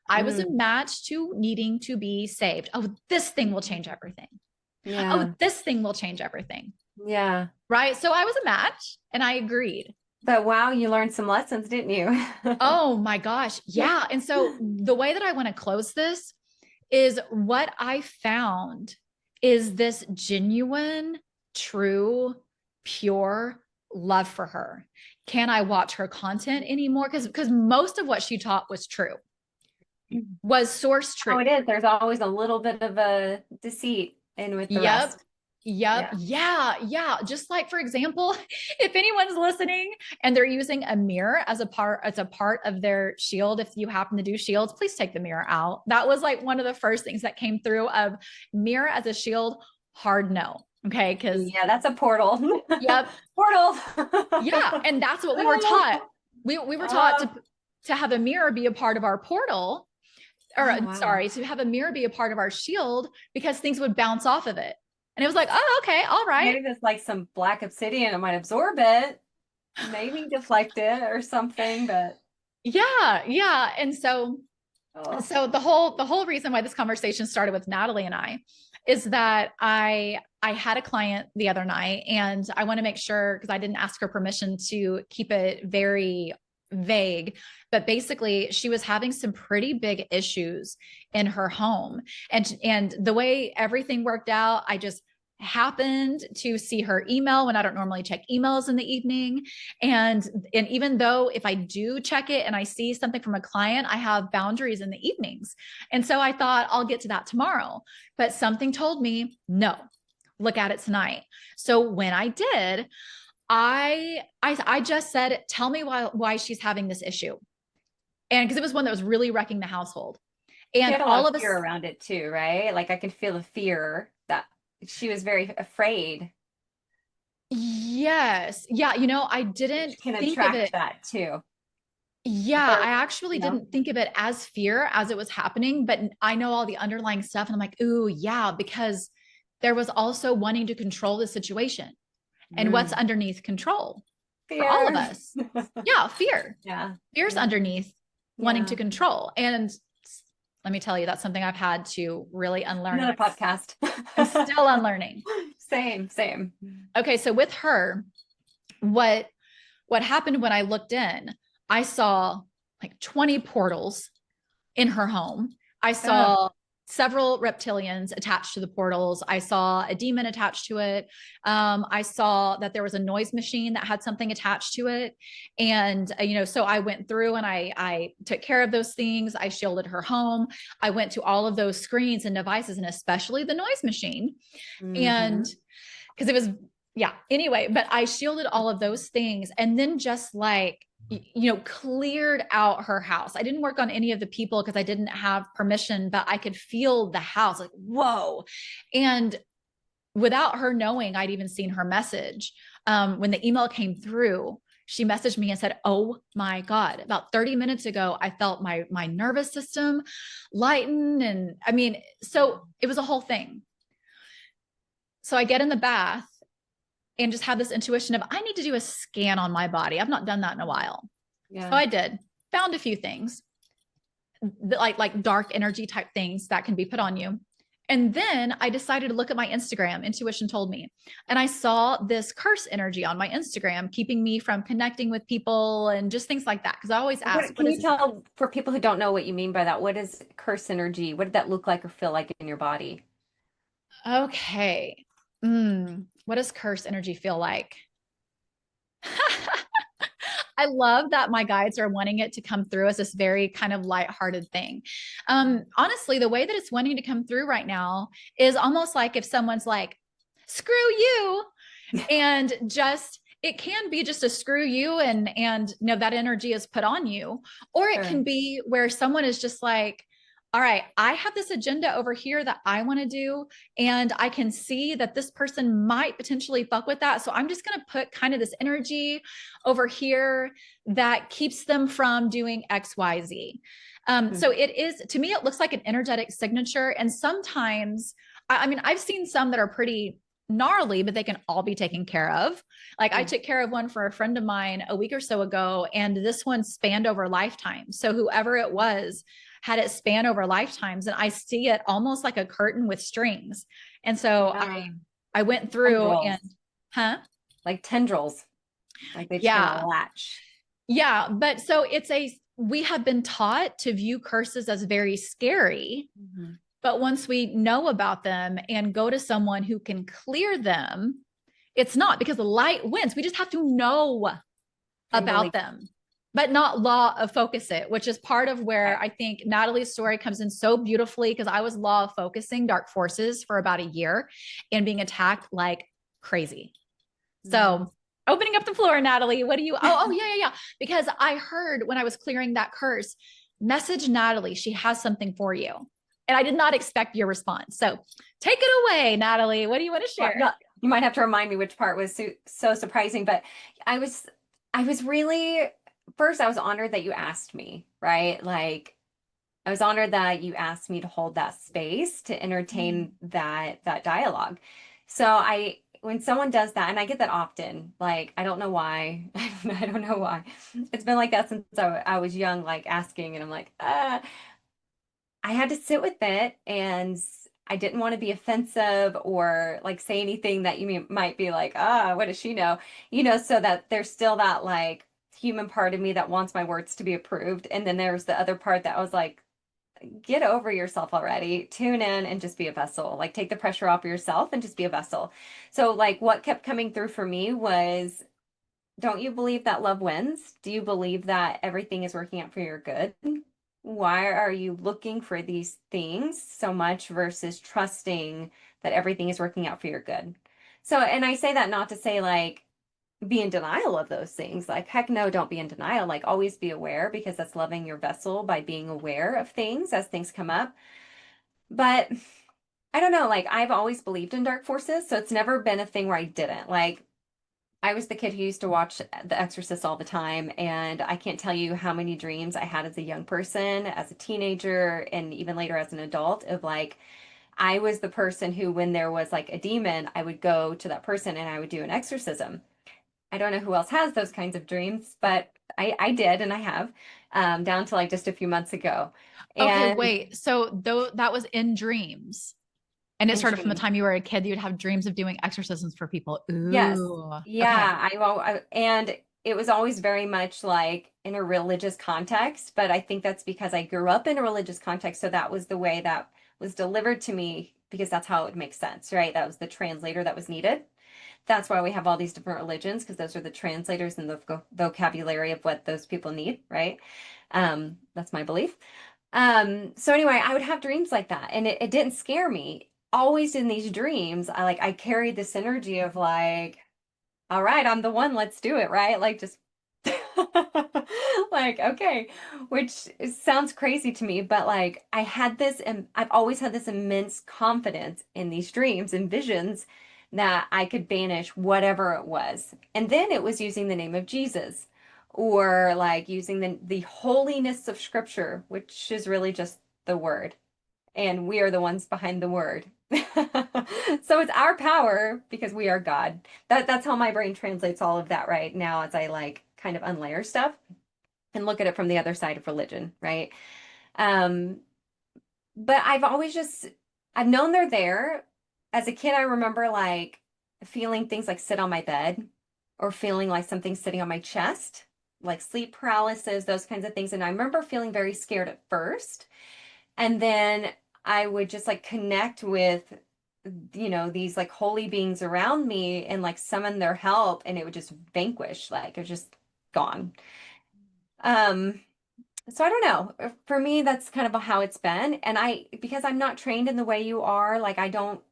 I was a Mm. match to needing to be saved. Oh, this thing will change everything. Oh, Yeah. this thing will change everything. Yeah. Right. So I was a match and I agreed. But wow, you learned some lessons, didn't you? Oh my gosh. Yeah. And so the way that I want to close this is what I found is this genuine, true, pure love for her. Can I watch her content anymore? Because most of what she taught was true, was source Oh, truth. it is. There's always a little bit of a deceit in with the Yep. rest. Yep. Yeah. Yeah. Yeah. Just like, for example, if anyone's listening and they're using a mirror as a part of their shield, if you happen to do shields, please take the mirror out. That was like one of the first things that came through of mirror as a shield. Hard no. Okay. Cause Yeah, that's a portal. yep. Portal. Yeah. And that's what we were taught. We were taught Uh, to have a mirror be a part of our portal, or oh, wow. sorry, to have a mirror be a part of our shield because things would bounce off of it. And it was like, oh, okay, all right. Maybe there's like some black obsidian. It might absorb it, maybe deflect it or something, but Yeah, yeah. And so oh, so the whole reason why this conversation started with Natalie and I is that I had a client the other night and I want to make sure because I didn't ask her permission to keep it very vague, but basically she was having some pretty big issues in her home. And the way everything worked out, I just happened to see her email when I don't normally check emails in the evening. And even though if I do check it and I see something from a client, I have boundaries in the evenings. And so I thought I'll get to that tomorrow. But something told me, no, look at it tonight. So when I did, I just said, tell me why she's having this issue. And because it was one that was really wrecking the household. She And had a lot all of of us, fear around it too, right? Like I could feel the fear that she was very afraid. yes. Yeah. I didn't Which can think of attract it. that too. Yeah. Or, I actually didn't think of it as fear as it was happening, but I know all the underlying stuff. And I'm like, ooh, yeah, because there was also wanting to control the situation. And what's mm, underneath control for all of fear. us? Yeah, fear. Yeah. Fear's Yeah. underneath wanting to Yeah. control. And let me tell you, that's something I've had to really unlearn. And Another podcast. I'm still unlearning. Same, same. Okay. So with her, what happened when I looked in, I saw like 20 portals in her home. I Ugh. saw several reptilians attached to the portals. I saw a demon attached to it. I saw that there was a noise machine that had something attached to it. And, so I went through and I took care of those things. I shielded her home. I went to all of those screens and devices, and especially the noise machine. And Hmm. because it was, yeah, anyway, but I shielded all of those things and then just like, cleared out her house. I didn't work on any of the people because I didn't have permission, but I could feel the house like, whoa. And without her knowing, I'd even seen her message. When the email came through, she messaged me and said, oh my God, about 30 minutes ago, I felt my nervous system lighten. And I mean, so it was a whole thing. So I get in the bath and just have this intuition of, I need to do a scan on my body. I've not done that in a while. So Yeah. I did, found a few things like dark energy type things that can be put on you. And then I decided to look at my Instagram. Intuition told me. And I saw this curse energy on my Instagram, keeping me from connecting with people and just things like that. Because I always ask, What, what can you is tell for people who don't know what you mean by that? What is curse energy? What did that look like or feel like in your body? okay. What does curse energy feel like? I love that my guides are wanting it to come through as this very kind of lighthearted thing. Honestly, the way that it's wanting to come through right now is almost like if someone's like, screw you, and just it can be just a screw you and that energy is put on you, or it Sure. can be where someone is just like, all right, I have this agenda over here that I want to do, and I can see that this person might potentially fuck with that, so I'm just going to put kind of this energy over here that keeps them from doing XYZ. So it is, to me, it looks like an energetic signature. And sometimes I mean, I've seen some that are pretty gnarly, but they can all be taken care of. Like I Hmm. took care of one for a friend of mine a week or so ago, and this one spanned over lifetimes. So whoever it was had it span over lifetimes, and I see it almost like a curtain with strings. And so Yeah. I went through Tendrils. and huh? Like tendrils. Like they just kind of Yeah. latch. Yeah, but so we have been taught to view curses as very scary. Mhm. But once we know about them and go to someone who can clear them, it's not, because the light wins. We just have to know And about believe. them, but not law of focus it, which is part of where Okay. I think Natalie's story comes in so beautifully, because I was law of focusing dark forces for about a year and being attacked like crazy. Mm. So opening up the floor, Natalie, what do you, yeah. Because I heard when I was clearing that curse, message Natalie, she has something for you. And I did not expect your response. So take it away, Natalie. What do you want to Well, share? no, you might have to remind me which part was so surprising, but I was I was really first I was honored that you asked me, right? Like I was honored that you asked me to hold that space to entertain that dialogue. So I when someone does that, and I get that often, like I don't know why. I don't know why. It's been like that since I was young, like asking, and I'm like, I had to sit with it, and I didn't want to be offensive or like say anything that you might be like, ah, what does she know? So that there's still that like human part of me that wants my words to be approved. And then there's the other part that I was like, get over yourself already. Tune in and just be a vessel. Like take the pressure off of yourself and just be a vessel. So like what kept coming through for me was, don't you believe that love wins? Do you believe that everything is working out for your good? Why are you looking for these things so much versus trusting that everything is working out for your good? So, and I say that not to say like be in denial of those things. Like, heck no, don't be in denial. Like, always be aware because that's loving your vessel by being aware of things as things come up. But I don't know, like, I've always believed in dark forces. So it's never been a thing where I didn't. Like, I was the kid who used to watch The Exorcist all the time, and I can't tell you how many dreams I had as a young person, as a teenager, and even later as an adult of like, I was the person who, when there was like a demon, I would go to that person and I would do an exorcism. I don't know who else has those kinds of dreams, but I did and I have down to like just a few months ago. Okay, And wait. So though that was in dreams. And it in started from the dreams. time you were a kid, you'd have dreams of doing exorcisms for people. Yes. Ooh. Okay. Yeah, and it was always very much like in a religious context, but I think that's because I grew up in a religious context, so that was the way that was delivered to me because that's how it would make sense, right? That was the translator that was needed. That's why we have all these different religions because those are the translators and the vocabulary of what those people need, right? That's my belief. So anyway, I would have dreams like that, and it didn't scare me. Always in these dreams, I carried this energy of like, all right, I'm the one, let's do it, right? Like just like, okay, which sounds crazy to me, but like I had this, and I've always had this immense confidence in these dreams and visions that I could banish whatever it was. And then it was using the name of Jesus or like using the holiness of scripture, which is really just the word. And we are the ones behind the word. So it's our power because we are God. That's how my brain translates all of that right now as I like kind of unlayer stuff and look at it from the other side of religion, right? Um, but I've always just I've known they're there. As a kid, I remember like feeling things like sit on my bed or feeling like something sitting on my chest, like sleep paralysis, those kinds of things. And I remember feeling very scared at first. And then I would just like connect with, these like holy beings around me and like summon their help and it would just vanquish, like it was just gone. Um, so I don't know. For me, that's kind of how it's been. And because I'm not trained in the way you are, like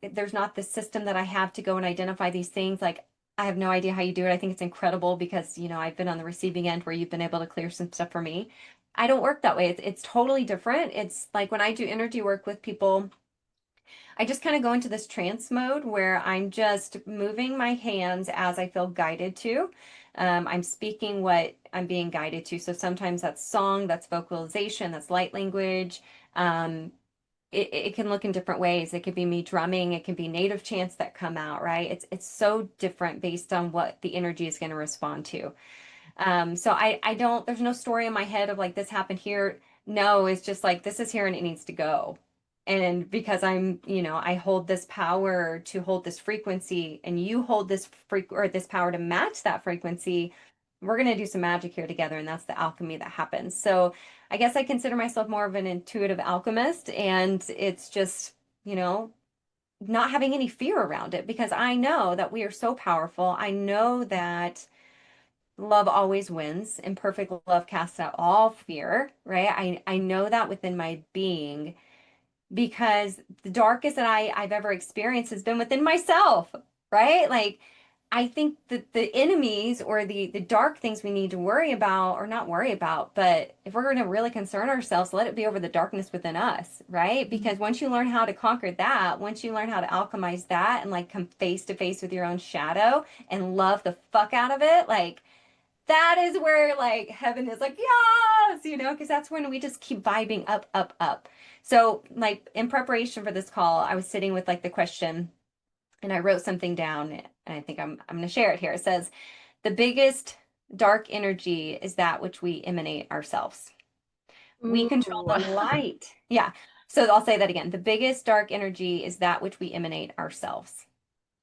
there's not this system that I have to go and identify these things. Like I have no idea how you do it. I think it's incredible because, I've been on the receiving end where you've been able to clear some stuff for me. I don't work that way. It's totally different. It's like when I do energy work with people, I just kind of go into this trance mode where I'm just moving my hands as I feel guided to. I'm speaking what I'm being guided to. So sometimes that's song, that's vocalization, that's light language. It can look in different ways. It could be me drumming, it can be native chants that come out, right? It's so different based on what the energy is going to respond to. So I don't, there's no story in my head of like this happened here. No, it's just like this is here and it needs to go. And because I hold this power to hold this frequency and you hold this or this power to match that frequency, we're going to do some magic here together. And that's the alchemy that happens. So I guess I consider myself more of an intuitive alchemist. And it's just, not having any fear around it because I know that we are so powerful. I know that love always wins and perfect love casts out all fear, right? I know that within my being because the darkest that I've ever experienced has been within myself, right? Like I think that the enemies or the dark things we need to worry about or not worry about, but if we're going to really concern ourselves, let it be over the darkness within us, right? Because once you learn how to conquer that, once you learn how to alchemize that and like come face to face with your own shadow and love the fuck out of it, like that is where like heaven is like, yes, because that's when we just keep vibing up, up, up. So, like in preparation for this call, I was sitting with like the question and I wrote something down and I think I'm going to share it here. It says, the biggest dark energy is that which we emanate ourselves. We control Ooh. the light. Yeah. So I'll say that again. The biggest dark energy is that which we emanate ourselves.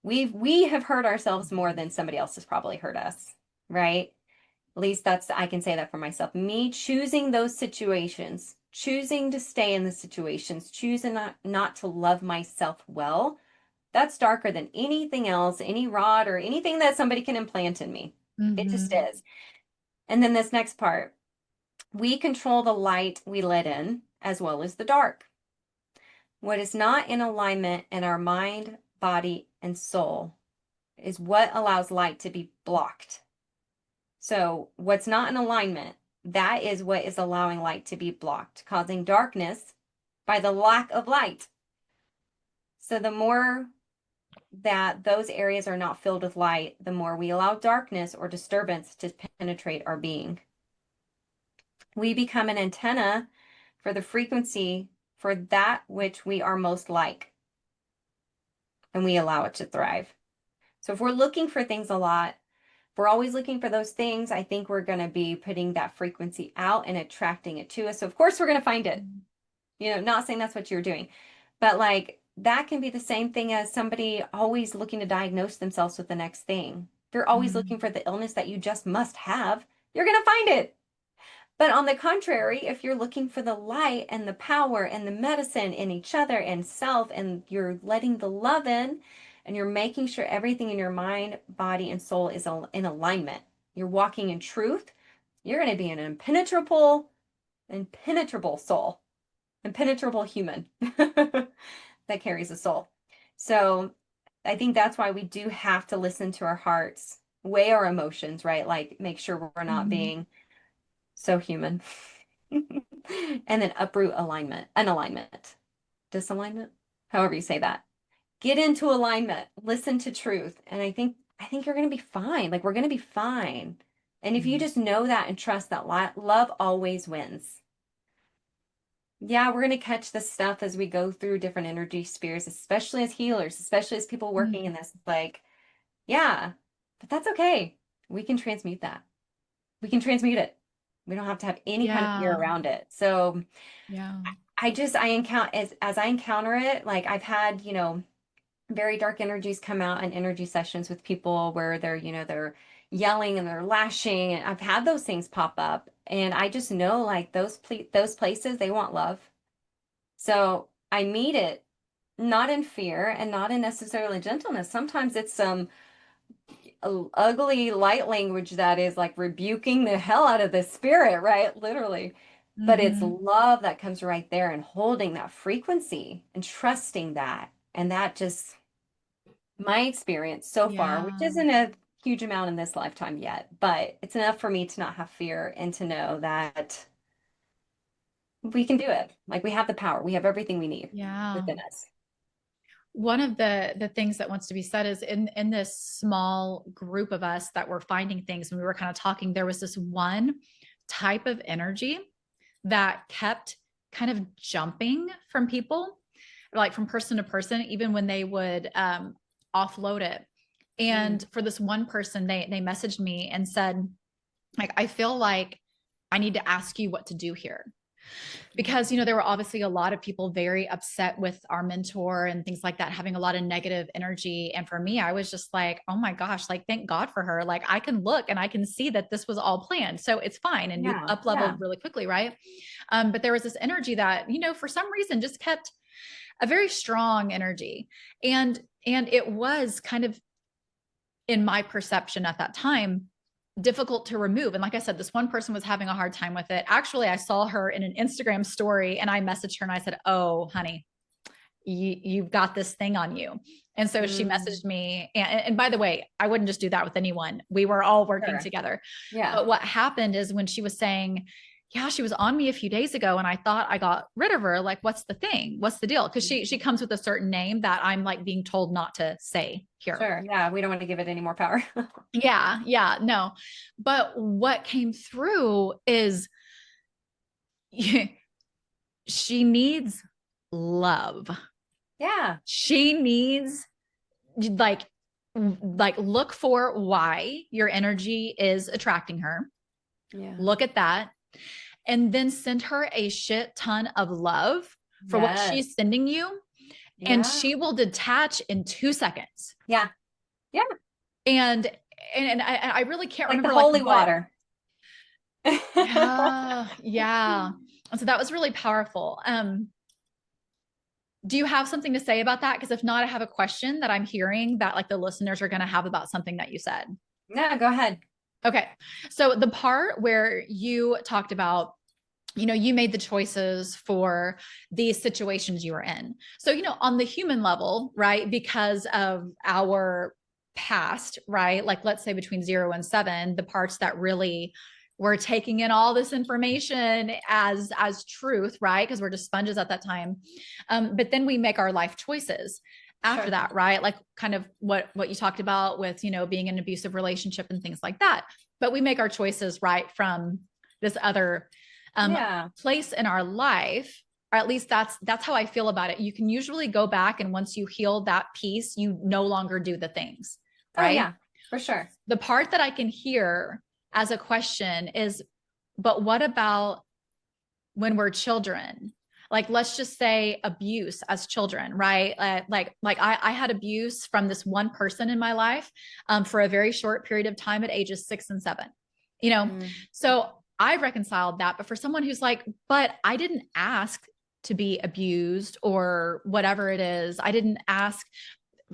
We have hurt ourselves more than somebody else has probably hurt us, right? At least I can say that for myself. Me choosing those situations, choosing to stay in the situations, choosing not to love myself well, that's darker than anything else, any rod or anything that somebody can implant in me. It just Mm-hmm. is. And then this next part, we control the light we let in as well as the dark. What is not in alignment in our mind, body, and soul is what allows light to be blocked. So, what's not in alignment, that is what is allowing light to be blocked, causing darkness by the lack of light. So, the more that those areas are not filled with light, the more we allow darkness or disturbance to penetrate our being. We become an antenna for the frequency for that which we are most like, and we allow it to thrive. So if we're looking for things a lot, if we're always looking for those things, I think we're going to be putting that frequency out and attracting it to us. So of course we're going to find it. Not saying that's what you're doing, but like that can be the same thing as somebody always looking to diagnose themselves with the next thing. If you're always Mm-hmm. looking for the illness that you just must have, you're going to find it. But on the contrary, if you're looking for the light and the power and the medicine in each other and self, and you're letting the love in, and you're making sure everything in your mind, body, and soul is in alignment, you're walking in truth, you're going to be an impenetrable soul, impenetrable human that carries a soul. So I think that's why we do have to listen to our hearts, weigh our emotions, right? Like make sure we're not Mm-hmm. being so human. And then uproot unalignment, disalignment, however you say that. Get into alignment, listen to truth. And I think you're going to be fine. Like we're going to be fine. And if you just know that and trust that love always wins. Yeah, we're going to catch this stuff as we go through different energy spheres, especially as healers, especially as people working in Mm-hmm. this. Like, yeah, but that's okay. We can transmute that. We can transmute it. We don't have to have any kind of fear Yeah. around it. So Yeah. I encounter as I encounter it, like I've had, very dark energies come out in energy sessions with people where they're yelling and they're lashing. And I've had those things pop up. And I just know like those places, they want love. So I meet it not in fear and not in necessarily gentleness. Sometimes it's some ugly light language that is like rebuking the hell out of the spirit, right? Literally. But it's Mm-hmm. love that comes right there and holding that frequency and trusting that. And that just my experience so far, which Yeah. isn't a huge amount in this lifetime yet, but it's enough for me to not have fear and to know that we can do it. Like we have the power, we have everything we need Yeah. within us. One of the things that wants to be said is in this small group of us that were finding things and we were kind of talking, there was this one type of energy that kept kind of jumping from people, like from person to person, even when they would offload it. Mm. And for this one person, they messaged me and said, like, I feel like I need to ask you what to do here, because there were obviously a lot of people very upset with our mentor and things like that, having a lot of negative energy. And for me, I was just like, oh my gosh, like thank God for her. Like I can look and I can see that this was all planned, so it's fine. And you Yeah, up yeah. leveled really quickly, right? But there was this energy that for some reason just kept a very strong energy. And it was kind of, in my perception at that time, difficult to remove. And like I said, this one person was having a hard time with it. Actually, I saw her in an Instagram story and I messaged her and I said, oh, honey, you've got this thing on you. And so she Mm, messaged me. And by the way, I wouldn't just do that with anyone. We were all working sure. together. Yeah. But what happened is when she was saying, yeah, she was on me a few days ago and I thought I got rid of her. Like, what's the thing? What's the deal? Because she comes with a certain name that I'm like being told not to say here. Sure. Yeah, we don't want to give it any more power. Yeah, yeah, no. But what came through is she needs love. Yeah. She needs like look for why your energy is attracting her. Yeah. Look at that and then send her a shit ton of love for what Yes. she's sending you, and Yeah. she will detach in 2 seconds. Yeah. Yeah. And I really can't Like the remember like holy what. water. Yeah. Yeah. So that was really powerful. Do you have something to say about that? Because if not, I have a question that I'm hearing that like the listeners are going to have about something that you said. No, go ahead. Okay. So the part where you talked about, you made the choices for these situations you were in. So, on the human level, right? Because of our past, right? Like let's say between 0 and 7, the parts that really were taking in all this information as truth, right? Because we're just sponges at that time. But then we make our life choices after Sure. that, right? Like kind of what you talked about with, being in an abusive relationship and things like that. But we make our choices right from this other Yeah. place in our life, or at least that's how I feel about it. You can usually go back, and once you heal that piece, you no longer do the things, Oh, right? yeah, for sure. The part that I can hear as a question is, but what about when we're children? Like let's just say abuse as children, right? Like I had abuse from this one person in my life for a very short period of time at ages 6 and 7. You know, Mm. so I reconciled that. But for someone who's like, but I didn't ask to be abused or whatever it is, I didn't ask.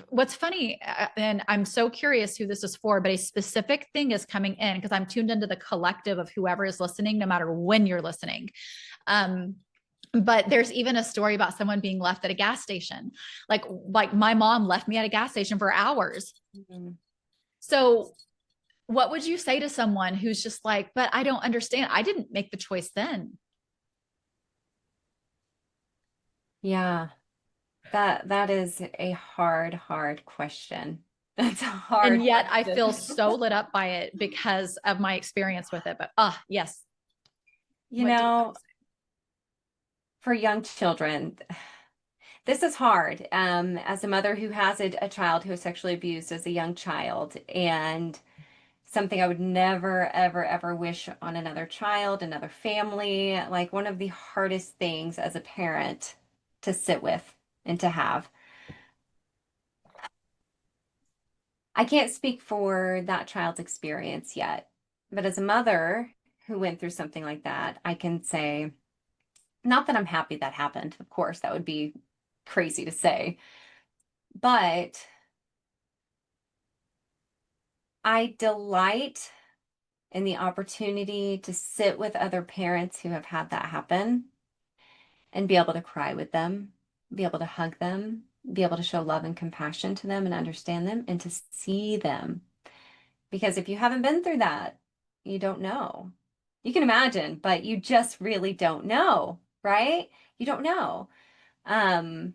What's funny, and I'm so curious who this is for, but a specific thing is coming in because I'm tuned into the collective of whoever is listening, no matter when you're listening. Um, but there's even a story about someone being left at a gas station. Like my mom left me at a gas station for hours. Mm. So what would you say to someone who's just like, but I don't understand. I didn't make the choice then. Yeah, that is a hard question. That's a And hard yet I question. feel so lit up by it because of my experience with it. But yes. You What do you have know, to say? for young children, this is hard. As a mother who has a child who was sexually abused as a young child, and something I would never, ever, ever wish on another child, another family, like one of the hardest things as a parent to sit with and to have. I can't speak for that child's experience yet, but as a mother who went through something like that, I can say, not that I'm happy that happened, of course, that would be crazy to say, but I delight in the opportunity to sit with other parents who have had that happen and be able to cry with them, be able to hug them, be able to show love and compassion to them and understand them and to see them. Because if you haven't been through that, you don't know. You can imagine, but you just really don't know, right? You don't know. Um,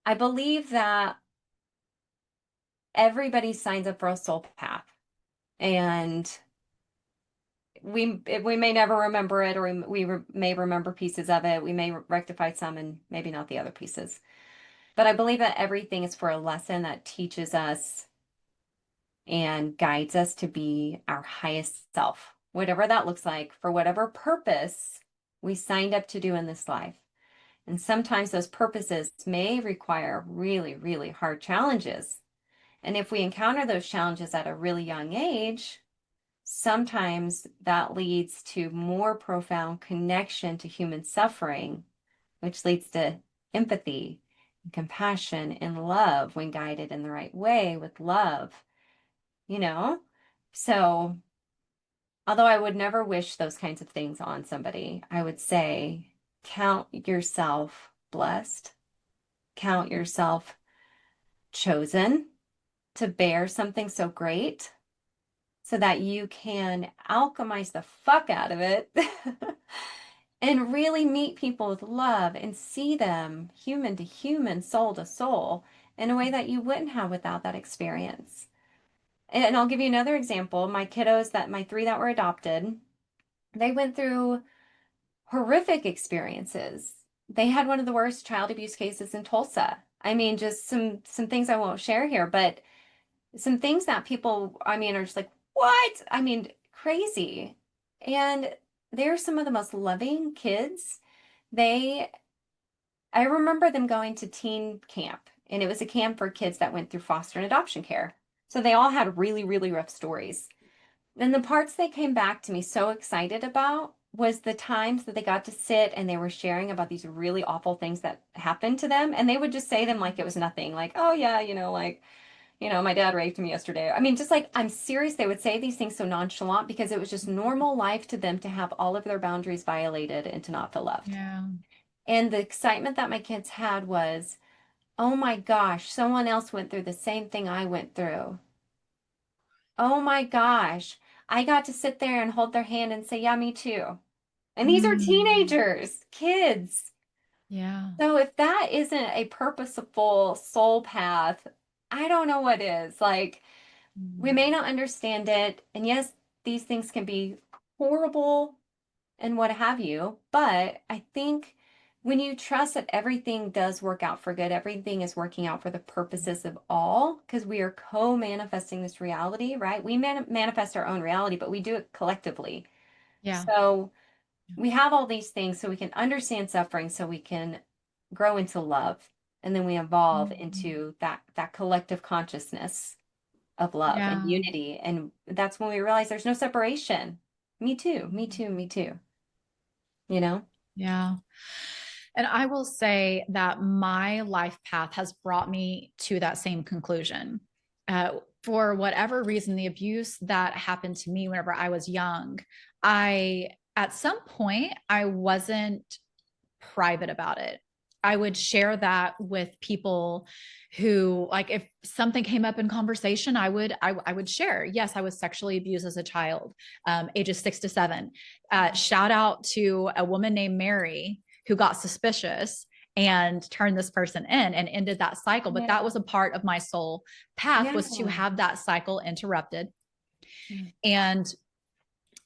I believe that everybody signs up for a soul path, and we may never remember it, or may remember pieces of it. We may rectify some and maybe not the other pieces. But I believe that everything is for a lesson that teaches us and guides us to be our highest self, whatever that looks like, for whatever purpose we signed up to do in this life. And sometimes those purposes may require really, really hard challenges. And if we encounter those challenges at a really young age, sometimes that leads to more profound connection to human suffering, which leads to empathy, and compassion, and love when guided in the right way with love, you know? So, although I would never wish those kinds of things on somebody, I would say count yourself blessed, count yourself chosen to bear something so great so that you can alchemize the fuck out of it and really meet people with love and see them human to human, soul to soul in a way that you wouldn't have without that experience. And I'll give you another example. My kiddos, that my three that were adopted, they went through horrific experiences. They had one of the worst child abuse cases in Tulsa. I mean, just some things I won't share here, but some things that people, I mean, are just like, what? I mean, crazy. And they're some of the most loving kids. They, I remember them going to teen camp, and it was a camp for kids that went through foster and adoption care. So they all had really, really rough stories. And the parts they came back to me so excited about was the times that they got to sit and they were sharing about these really awful things that happened to them. And they would just say them like it was nothing, like, oh yeah, like, my dad raped me yesterday. I mean, just like, I'm serious. They would say these things so nonchalant because it was just normal life to them to have all of their boundaries violated and to not feel loved. Yeah. And the excitement that my kids had was, oh my gosh, someone else went through the same thing I went through. Oh my gosh. I got to sit there and hold their hand and say, yeah, me too. And these are Mm. teenagers, kids. Yeah. So if that isn't a purposeful soul path, I don't know what is. Like, we Mm. may not understand it. And yes, these things can be horrible and what have you. But I think when you trust that everything does work out for good, everything is working out for the purposes of all, because we are co-manifesting this reality, right? We manifest our own reality, but we do it collectively. Yeah. So we have all these things so we can understand suffering, so we can grow into love. And then we evolve Mhm. into that collective consciousness of love and Yeah. unity. And that's when we realize there's no separation. Me too, me too, me too. You know? Yeah. And I will say that my life path has brought me to that same conclusion. For whatever reason, the abuse that happened to me whenever I was young, at some point, I wasn't private about it. I would share that with people who, like, if something came up in conversation, I would share. Yes, I was sexually abused as a child, ages 6 to 7. Shout out to a woman named Mary who got suspicious and turned this person in and ended that cycle. But that Yeah. was a part of my soul path, Yeah. was to have that cycle interrupted. Mm.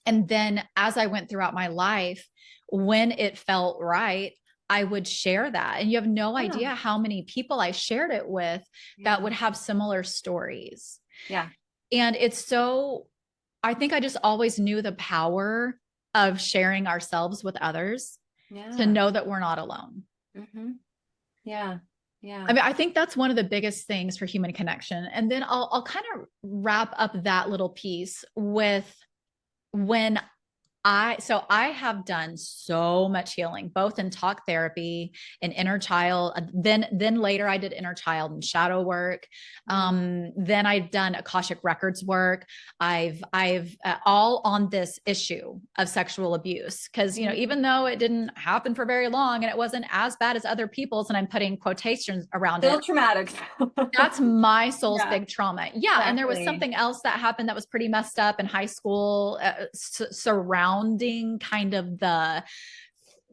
And then as I went throughout my life, when it felt right, I would share that. And you have no Yeah. idea how many people I shared it with that Yeah. would have similar stories. Yeah. And I think I just always knew the power of sharing ourselves with others, to Yeah. know that we're not alone. Mm-hmm. Yeah. I Yeah. mean, I think that's one of the biggest things for human connection. And then I'll kind of wrap up that little piece with when I have done so much healing, both in talk therapy and inner child. Then later I did inner child and shadow work. Mm. Then I've done Akashic records work. I've all on this issue of sexual abuse, because Mm. even though it didn't happen for very long and it wasn't as bad as other people's, and I'm putting quotations around Still it, traumatic. that's my soul's Yeah. big trauma. Yeah. And there was Exactly. something else that happened that was pretty messed up in high school, surrounding kind of I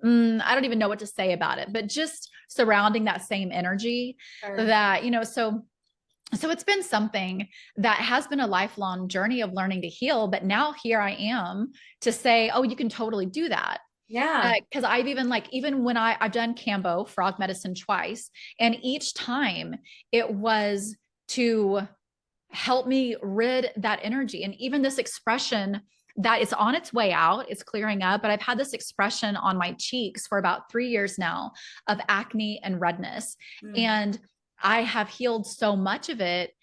don't even know what to say about it, but just surrounding that same energy Sure. that, so it's been something that has been a lifelong journey of learning to heal. But now here I am to say, oh, you can totally do that. Yeah. Because I've even when I've done Cambo frog medicine twice, and each time it was to help me rid that energy. And even this expression that it's on its way out, it's clearing up, but I've had this expression on my cheeks for about 3 years now of acne and redness. Mm. And I have healed so much of it,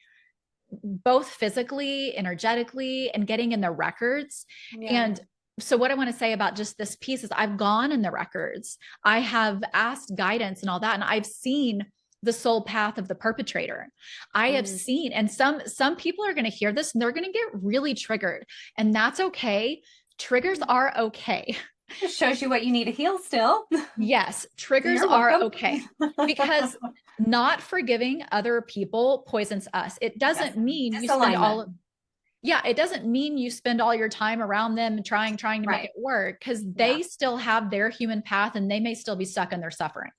both physically, energetically, and getting in the records. Yeah. And so what I want to say about just this piece is I've gone in the records. I have asked guidance and all that, and I've seen the soul path of the perpetrator. I have Mm. seen, and some people are going to hear this and they're going to get really triggered, and that's okay. Triggers are okay. Just shows you what you need to heal still. Yes, So triggers you're are welcome. okay, because not forgiving other people poisons us. It Yes. doesn't mean you spend Disalignment. yeah, it doesn't mean you spend all your time around them trying to make Right. it work, because Yeah. they still have their human path and they may still be stuck in their suffering.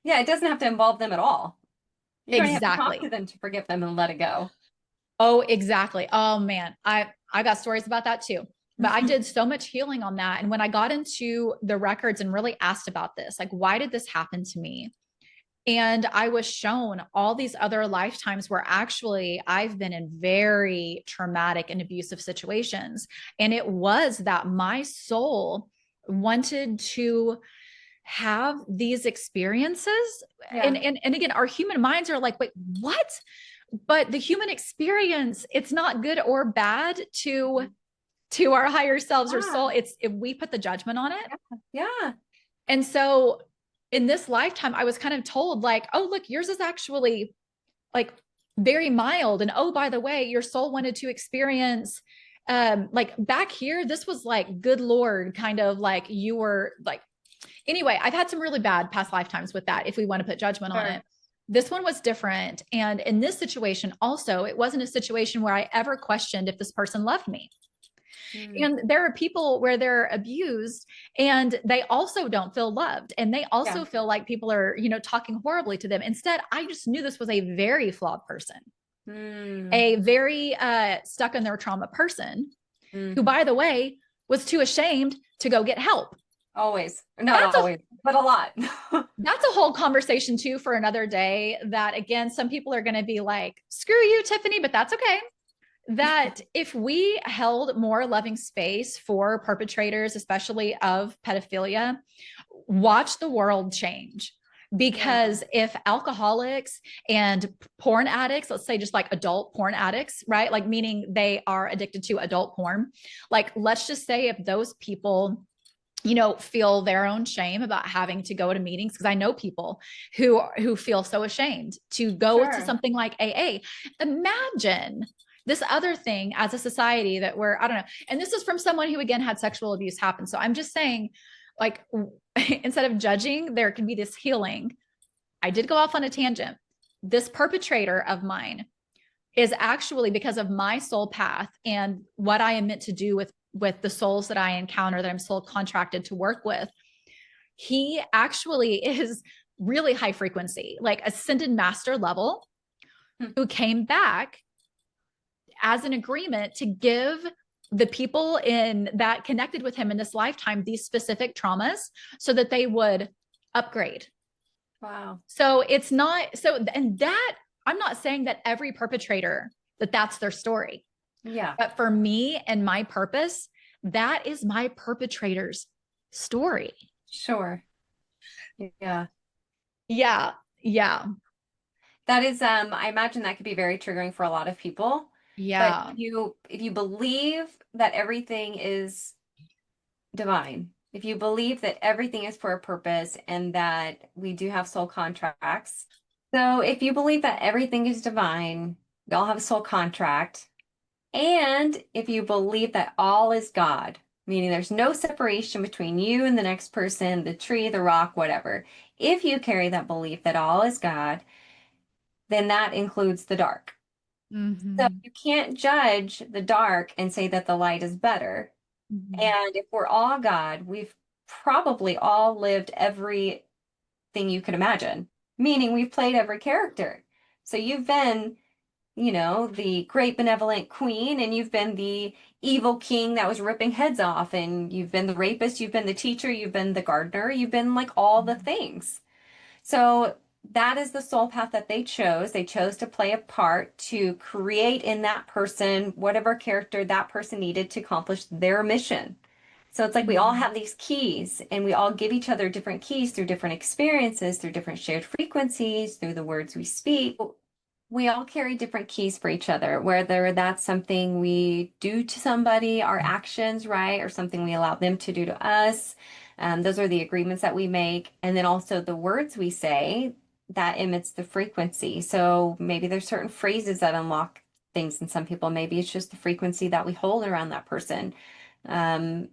Yeah. It doesn't have to involve them at all. You don't have to talk to Exactly. them to forgive them and let it go. Oh, exactly. Oh man, I got stories about that too. But I did so much healing on that. And when I got into the records and really asked about this, like, why did this happen to me? And I was shown all these other lifetimes where actually I've been in very traumatic and abusive situations. And it was that my soul wanted to have these experiences. Yeah. And again, our human minds are like, wait, what? But the human experience, it's not good or bad to to our higher selves or soul. Yeah. We put the judgment on it. Yeah. And so in this lifetime, I was kind of told like, oh, look, yours is actually like very mild. And oh, by the way, your soul wanted to experience like back here, this was like, good Lord, kind of like you were like, anyway, I've had some really bad past lifetimes with that, if we want to put judgment on Sure. it. This one was different. And in this situation, also, it wasn't a situation where I ever questioned if this person loved me. Mm. And there are people where they're abused and they also don't feel loved. And they Yeah. also feel like people are, you know, talking horribly to them. Instead, I just knew this was a very flawed person, Mm. a very stuck in their trauma person Mm. who, by the way, was too ashamed to go get help. Always. Not That's a always, but a lot. that's a whole conversation too for another day, that again, some people are going to be like, screw you, Tiffany, but that's okay. That if we held more loving space for perpetrators, especially of pedophilia, watch the world change. Yeah. Because if alcoholics and porn addicts, let's say just like adult porn addicts, right? Like meaning they are addicted to adult porn. Like, let's just say if those people, you know, feel their own shame about having to go to meetings, because I know people who feel so ashamed to go to Sure. something like AA. Imagine this other thing as a society that we're, I don't know. And this is from someone who again had sexual abuse happen. So I'm just saying, like, instead of judging, there can be this healing. I did go off on a tangent. This perpetrator of mine is actually, because of my soul path and what I am meant to do with the souls that I encounter, that I'm soul contracted to work with, he actually is really high frequency, like ascended master level, Hmm. who came back as an agreement to give the people in that connected with him in this lifetime these specific traumas so that they would upgrade. Wow. So it's not so, and that I'm not saying that every perpetrator that that's their story. Yeah. But for me and my purpose, that is my perpetrator's story. Sure. Yeah. Yeah. Yeah. That is, I imagine that could be very triggering for a lot of people. But Yeah. if you believe that everything is divine, if you believe that everything is for a purpose and that we do have soul contracts, so if you believe that everything is divine, we all have a soul contract, and if you believe that all is God, meaning there's no separation between you and the next person, the tree, the rock, whatever, if you carry that belief that all is God, then that includes the dark. So Mm-hmm. you can't judge the dark and say that the light is better. Mm-hmm. And if we're all God, we've probably all lived everything you could imagine, meaning we've played every character. So you've been, you know, the great benevolent queen, and you've been the evil king that was ripping heads off, and you've been the rapist, you've been the teacher, you've been the gardener, you've been like all the things. So that is the soul path that they chose. They chose to play a part to create in that person whatever character that person needed to accomplish their mission. So it's like we all Mm-hmm. have these keys and we all give each other different keys through different experiences, through different shared frequencies, through the words we speak. We all carry different keys for each other, whether that's something we do to somebody, our actions, right, or something we allow them to do to us. Those are the agreements that we make. And then also the words we say that emits the frequency. So maybe there's certain phrases that unlock things in some people. Maybe it's just the frequency that we hold around that person. Um,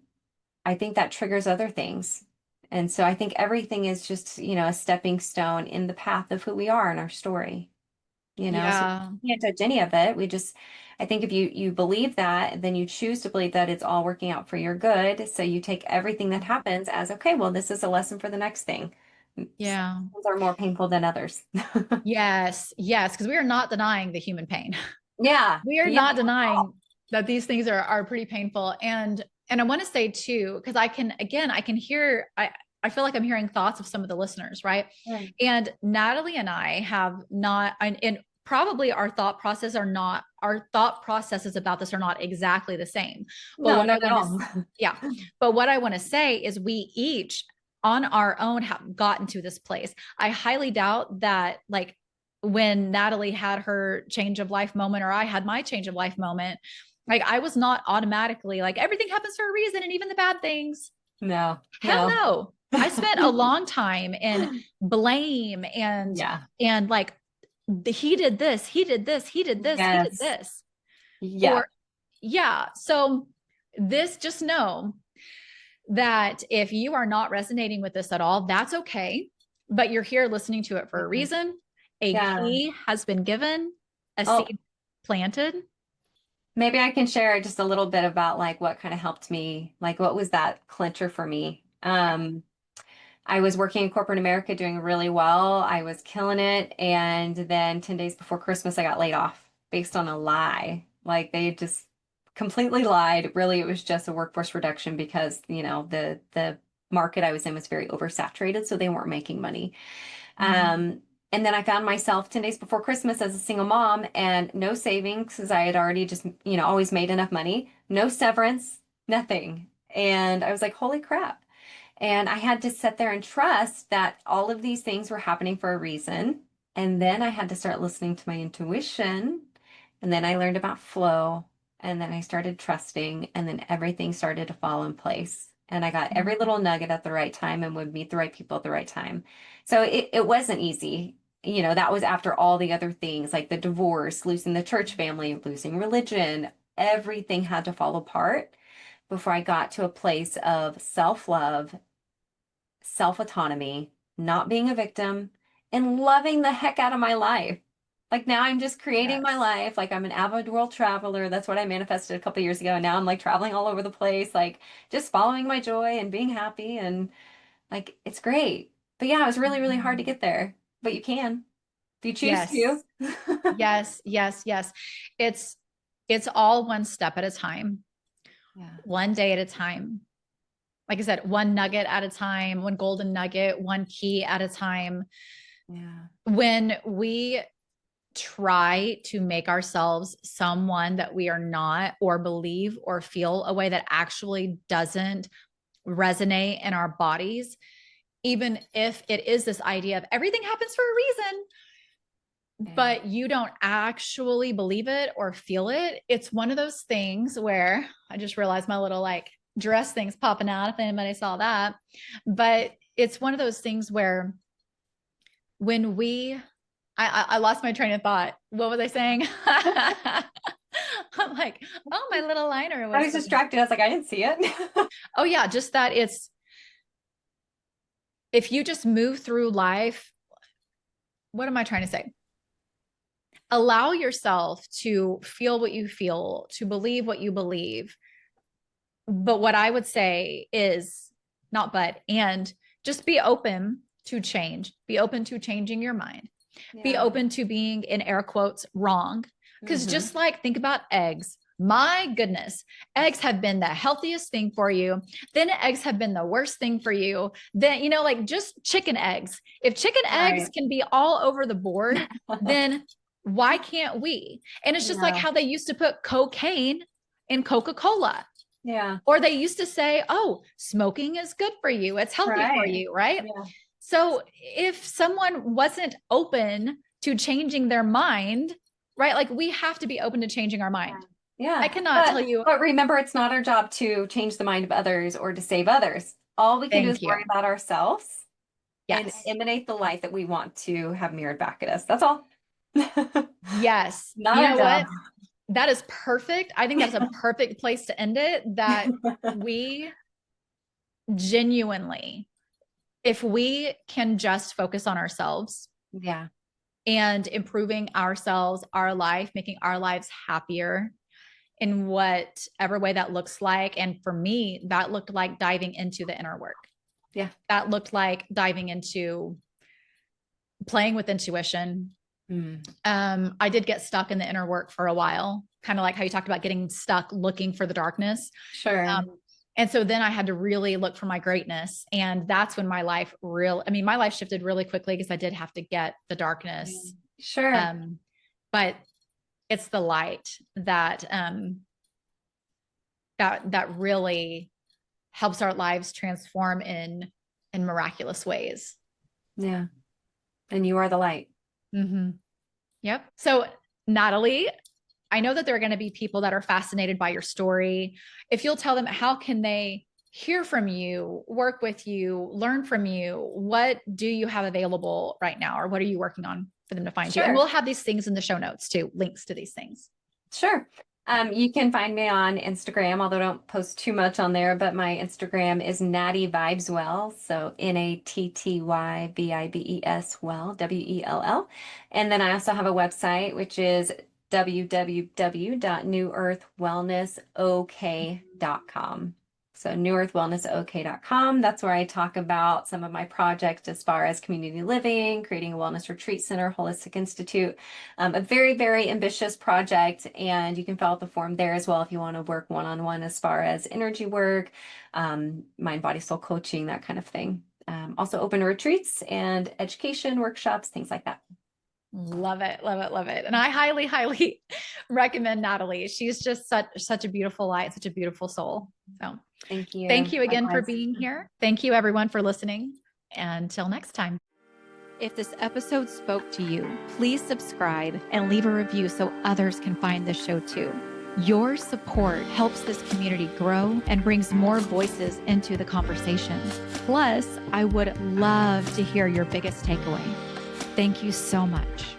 I think that triggers other things. And so I think everything is just, you know, a stepping stone in the path of who we are in our story. You know, so Yeah. we can't judge any of it. We just, I think if you believe that, then you choose to believe that it's all working out for your good. So you take everything that happens as, okay, well, this is a lesson for the next thing. Yeah. Some are more painful than others. Yes. Yes. Because we are not denying the human pain. Yeah. We are Yeah. not denying that these things are pretty painful. And I want to say too, because I can, again, I can hear, I feel like I'm hearing thoughts of some of the listeners, right? Right. And Natalie and I have not, and probably our thought processes about this are not exactly the same. But No, what I not at want to, all. yeah, but what I want to say is we each on our own have gotten to this place. I highly doubt that, like, when Natalie had her change of life moment or I had my change of life moment, Like I was not automatically like everything happens for a reason and even the bad things. No, Hell no. no. I spent a long time in blame Yeah. and like he did this, he did this, he did this, he did Yes. this. Yeah. Or yeah. So this, just know that if you are not resonating with this at all, that's okay. But you're here listening to it for a reason. A Yeah. key has been given, a Oh, seed planted. maybe I can share just a little bit about like what kind of helped me, like what was that clincher for me. I was working in corporate America doing really well. I was killing it. And then 10 days before Christmas, I got laid off based on a lie. Like they just completely lied. Really, it was just a workforce reduction because, the market I was in was very oversaturated, so they weren't making money. Um, and then I found myself 10 days before Christmas as a single mom and no savings because I had already just, always made enough money, no severance, nothing. And I was like, holy crap. And I had to sit there and trust that all of these things were happening for a reason. And then I had to start listening to my intuition. And then I learned about flow. And then I started trusting. And then everything started to fall in place. And I got every little nugget at the right time and would meet the right people at the right time. So it wasn't easy. That was after all the other things like the divorce, losing the church family, losing religion. Everything had to fall apart before I got to a place of self-love, self-autonomy, not being a victim, and loving the heck out of my life. Like now I'm just creating my Yes. life. Like I'm an avid world traveler. That's what I manifested a couple years ago. And now I'm like traveling all over the place, like just following my joy and being happy. And like it's great. But yeah, it was really, really hard to get there. But you can if you choose to. Yes. Yes. Yes. Yes. It's it's all one step at a time, Yeah. one day at a time. Like I said, one nugget at a time, one golden nugget, one key at a time. Yeah. When we try to make ourselves someone that we are not, or believe or feel a way that actually doesn't resonate in our bodies, even if it is this idea of everything happens for a reason, Yeah. but you don't actually believe it or feel it, it's one of those things where I just realized my little like dress things popping out if anybody saw that. But it's one of those things where when I lost my train of thought. What was I saying? I'm like, oh, my little liner I was was something. distracted. I was like, I didn't see it. Oh yeah, just that it's if you just move through life, what am I trying to say? Allow yourself to feel what you feel, to believe what you believe. But what I would say is not but, and just be open to change, be open to changing your mind, be Yeah. open to being in air quotes wrong. Because Hmm. just like think about eggs. My goodness, eggs have been the healthiest thing for you. Then eggs have been the worst thing for you. Then, like just chicken eggs. If chicken eggs Right. can be all over the board, then why can't we? And it's just like Yeah. how they used to put cocaine in Coca-Cola. Yeah. Or they used to say, oh, smoking is good for you. It's healthy for Right. you, right? Yeah. So if someone wasn't open to changing their mind, right? Like we have to be open to changing our mind. I Yeah. cannot But tell you, but remember, it's not our job to change the mind of others or to save others. All we can do is thank you. worry about ourselves and Yes. emanate the light that we want to have mirrored back at us. That's all. Yes. Not You our know job. what? That is perfect. I think that is a perfect place to end it. That we genuinely, if we can just focus on ourselves Yeah. and improving ourselves, our life, making our lives happier in whatever way that looks like. And for me, that looked like diving into the inner work. Yeah. That looked like diving into playing with intuition. Mm. I did get stuck in the inner work for a while, kind of like how you talked about getting stuck looking for the darkness. Sure. And so then I had to really look for my greatness. And that's when my life shifted really quickly because I did have to get the darkness. Sure. But it's the light that, that really helps our lives transform in miraculous ways. Yeah. And you are the light. Mm-hmm. Yep. So Natalie, I know that there are going to be people that are fascinated by your story. If you'll tell them, how can they hear from you, work with you, learn from you? What do you have available right now, or what are you working on for them to find you? And we'll have these things in the show notes too, links to these things. Sure. You can find me on Instagram, although I don't post too much on there, but my Instagram is Natty Vibes Well. So NATTYVIBES Well, WELL. And then I also have a website, which is www.newearthwellnessok.com. So newearthwellnessok.com. That's where I talk about some of my projects as far as community living, creating a wellness retreat center, Holistic Institute, a very, very ambitious project. And you can fill out the form there as well if you want to work one-on-one as far as energy work, mind, body, soul coaching, that kind of thing. Also open retreats and education workshops, things like that. Love it. Love it. Love it. And I highly, highly recommend Natalie. She's just such a beautiful light, such a beautiful soul. So thank you. Thank you again for being here. Thank you everyone for listening. Until next time. If this episode spoke to you, please subscribe and leave a review so others can find this show too. Your support helps this community grow and brings more voices into the conversation. Plus, I would love to hear your biggest takeaway. Thank you so much.